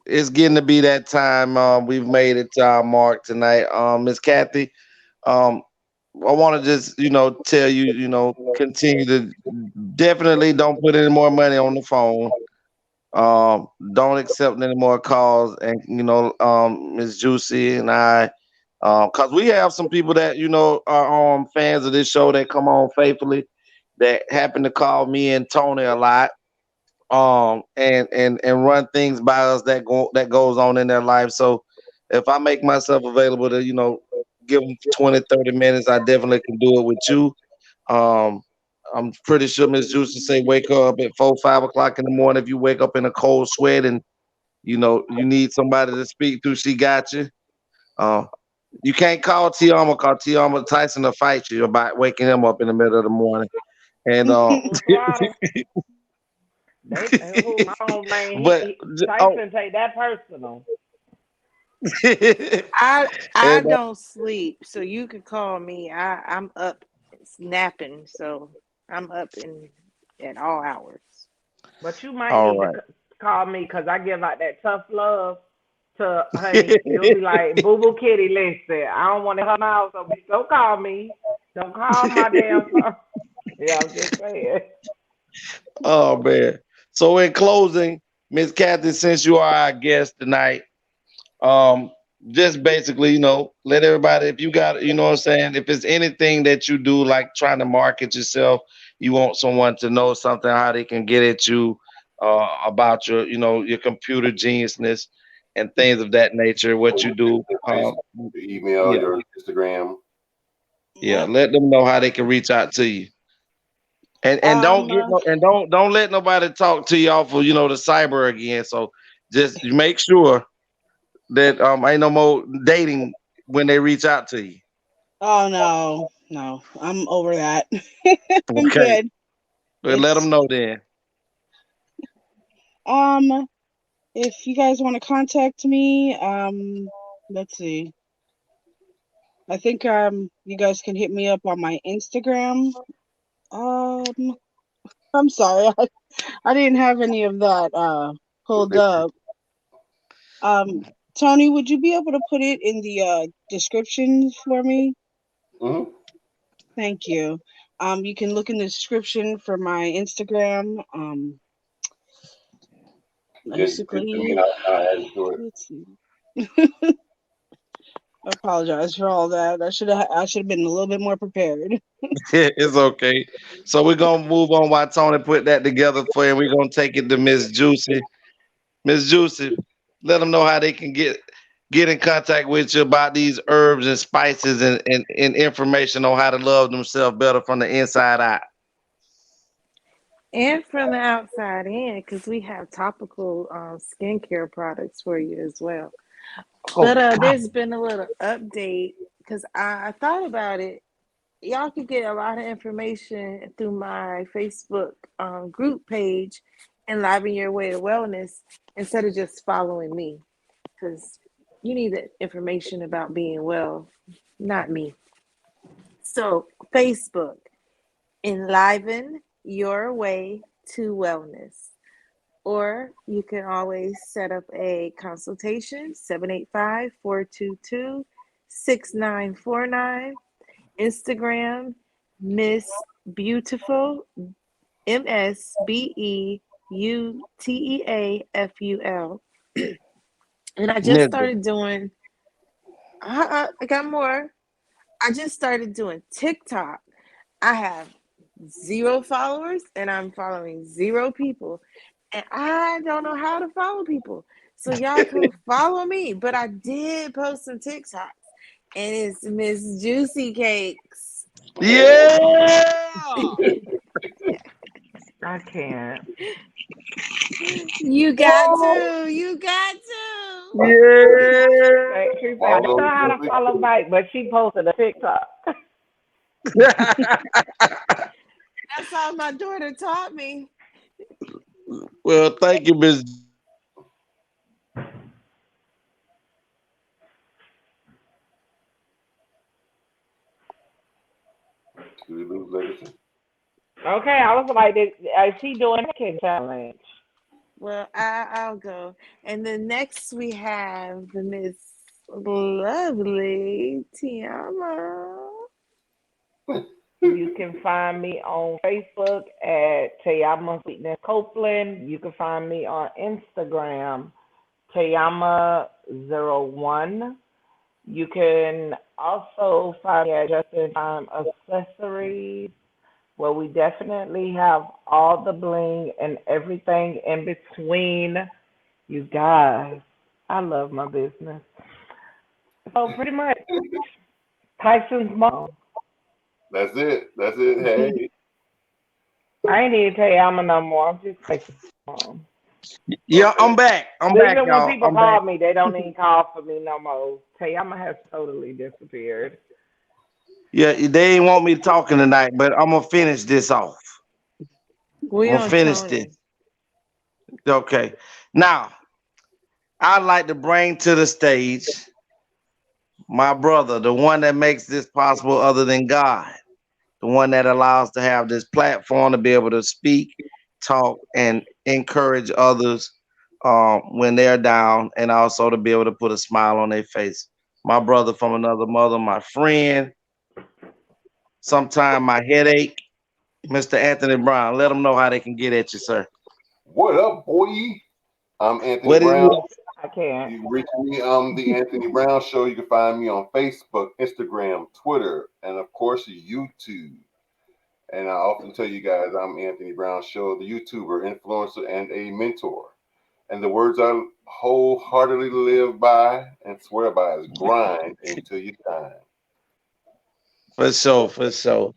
it's getting to be that time. We've made it to our mark tonight. Miss Kathy, um, I want to just, tell you, continue to definitely don't put any more money on the phone. Don't accept any more calls, and Miss Juicy and I, cause we have some people that are fans of this show that come on faithfully, that happen to call me and Tony a lot, and run things by us that goes on in their life. So if I make myself available to give them 20, 30 minutes, I definitely can do it with you. um I'm pretty sure Miss Juicy say wake her up at 4, 5 o'clock in the morning. If you wake up in a cold sweat and you need somebody to speak to, she got you. uh you can't call TeAma, cause TeAma Tyson will fight you about waking him up in the middle of the morning. And
They who my phone man,
but
he
oh,
Tyson take that personal.
I
and
don't sleep, so you could call me. I'm up napping, so I'm up in at all hours.
But you might
all
need to
right.
call me because I give out that tough love to honey. You'll be like, Boo Boo Kitty, listen, I don't want to her mouth, so don't call me. Don't call my damn phone. Yeah, I'm just saying.
Oh man. So in closing, Miss Kathy, since you are our guest tonight, um, just basically, let everybody, if you got, what I'm saying, if it's anything that you do, like trying to market yourself, you want someone to know something, how they can get at you, about your computer geniusness and things of that nature, what you do.
Your Facebook, your email,
Yeah,
your Instagram.
yeah.
Yep.
Let them know how they can reach out to you. And don't
Um,
get no, and don't let nobody talk to you off of the cyber again. So just make sure that ain't no more dating when they reach out to you.
oh no, no, I'm over that. I'm
Okay,
good.
but let them
It's
know then.
um, if you guys want to contact me, let's see. I think you guys can hit me up on my Instagram. Um, I'm sorry, I didn't have any of that pulled up. Um, Tony, would you be able to put it in the description for me?
Mm-hmm.
Thank you. You can look in the description for my Instagram.
Get to me
Basically,
and I'll add it to it.
let's see. I apologize for all that. I should have been a little bit more prepared.
It's okay. So we're gonna move on while Tony put that together for you. We're gonna take it to Miss Juicy. Miss Juicy, let them know how they can get in contact with you about these herbs and spices and information on how to love themselves better from the inside out.
And from the outside in, because we have topical skincare products for you as well.
Oh
But
God.
there's been a little update because I thought about it. Y'all can get a lot of information through my Facebook group page, Enliven Your Way to Wellness, instead of just following me. Because you need the information about being well, not me. So, Facebook, Enliven Your Way to Wellness. Or you can always set up a consultation, 785-422-6949. Instagram, Miss Beautiful, MSBEUTEAFUL. And I just
Nigga.
started doing, I got more. I just started doing TikTok. I have 0 followers and I'm following 0 people. And I don't know how to follow people. So y'all can follow me. But I did post some TikToks. And it's Miss Juicy Cakes.
Yeah.
I can't.
You got to. You got to.
Yeah.
She said, I don't
Follow
know how to follow back, but she posted a TikTok.
That's all my daughter taught me.
Well, thank you, Miss
Legacy.
Okay, I was like, is she doing a kid challenge?
Well, I'll go. And then next we have the Miss Lovely TeAma.
You can find me on Facebook at TeAma Copeland. You can find me on Instagram, TeAma01. You can also find me at Just in Time Accessories, where we definitely have all the bling and everything in between. You guys, I love my business. So pretty much, Tyson's mom.
That's it. Hey.
I ain't even TeAma no more. I'm just Tyson's mom.
Yeah, I'm back. I'm back,
Even when
y'all.
people
I'm
call
back.
me, they don't even call for me no more. TeAma has totally disappeared.
Yeah, they ain't want me talking tonight, but I'm gonna finish this off.
We
I'm gonna
on
finish
Tony.
this. Okay. Now, I'd like to bring to the stage my brother, the one that makes this possible other than God, the one that allows to have this platform to be able to speak, talk, and encourage others when they're down, and also to be able to put a smile on their face. My brother from another mother, my friend, sometime my headache, Mr. Anthony Brown. Let them know how they can get at you, sir.
What up, boy? I'm Anthony
What is
Brown.
it?
I can't.
You can reach me on The Anthony Brown Show. You can find me on Facebook, Instagram, Twitter, and of course, YouTube. And I often tell you guys I'm Anthony Brown Show, the YouTuber, influencer, and a mentor. And the words I wholeheartedly live by and swear by is grind until you shine.
For sure, for sure.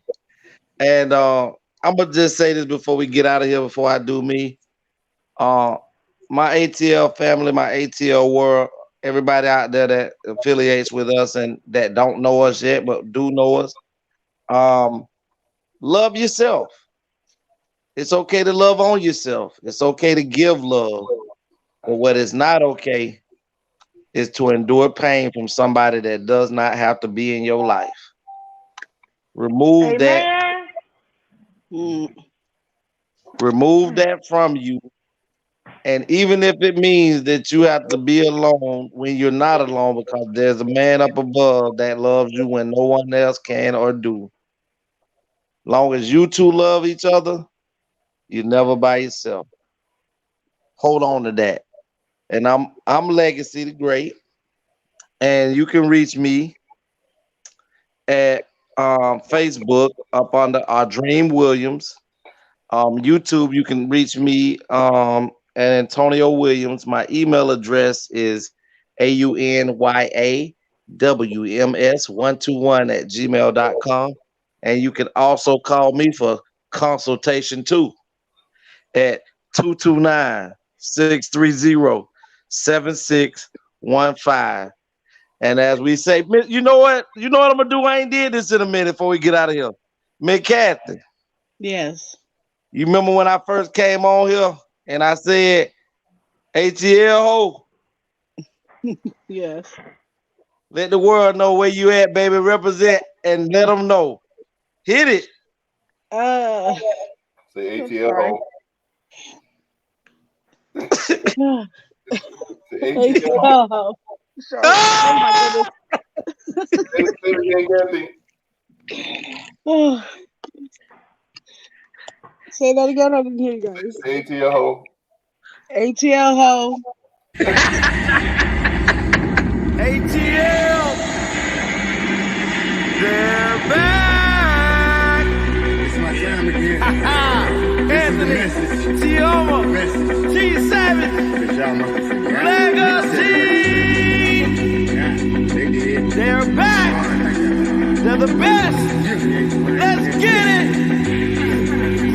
And I'm gonna just say this before we get out of here, before I do me. My A.T.L family, my A.T.L world, everybody out there that affiliates with us and that don't know us yet, but do know us. Love yourself. It's okay to love on yourself. It's okay to give love. But what is not okay is to endure pain from somebody that does not have to be in your life. Remove that. Remove that from you. And even if it means that you have to be alone when you're not alone, because there's a man up above that loves you when no one else can or do. Long as you two love each other, you're never by yourself. Hold on to that. And I'm Legacy the Great. And you can reach me at Facebook up under Dream Williams. YouTube, you can reach me at Antonio Williams. My email address is AUNYAWMS121@gmail.com. And you can also call me for consultation too at 229-630-7615. And as we say, you know what? You know what I'm gonna do? I ain't did this in a minute before we get out of here. Miss Kathy.
Yes.
You remember when I first came on here and I said, A.T.L ho?
Yes.
Let the world know where you at, baby. Represent and let them know. Hit it.
Say A.T.L ho. Say A.T.L ho.
Sorry. Oh my goodness.
Say it again, Kathy.
Oh. Say that again. I didn't hear you guys.
Say A.T.L ho.
A.T.L ho.
A.T.L. They're back.
It's my time again.
Anthony, TeAma, G Savage, Legacy. They're back. They're the best. Let's get it.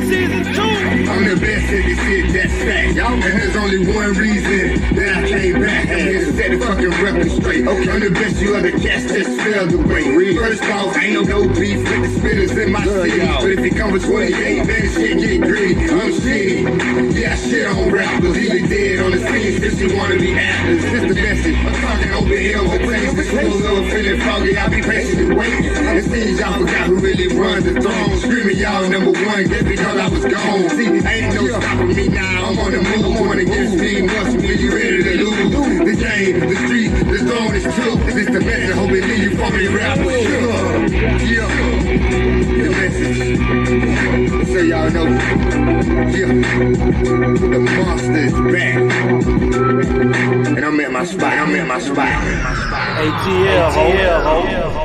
Season 2.
I'm the best in this shit, that's fact. Y'all, and there's only one reason that I came back. I'm here to set the fucking record straight. Okay, I'm the best you ever cast, just fell the way. First off, ain't no beef with the spitters in my city. But if it comes with 28, then shit get gritty. I'm shitty. Yeah, I shit on rappers. Even dead on the scene, since you wanna be actors. It's the message. I'm talking open hell, but things little feeling foggy, I be patiently waiting. It seems y'all forgot who really runs the throne. Screaming y'all number one just because I was gone. See, ain't no stopping me now. I'm on the move. Going against Team Muscle. When you ready to lose? The game, the street, the zone is true. It's the message. Hope it leave you from me rappers. Yeah. The message. So y'all know. Yeah. The monster is back. And I'm at my spot. A.T.L.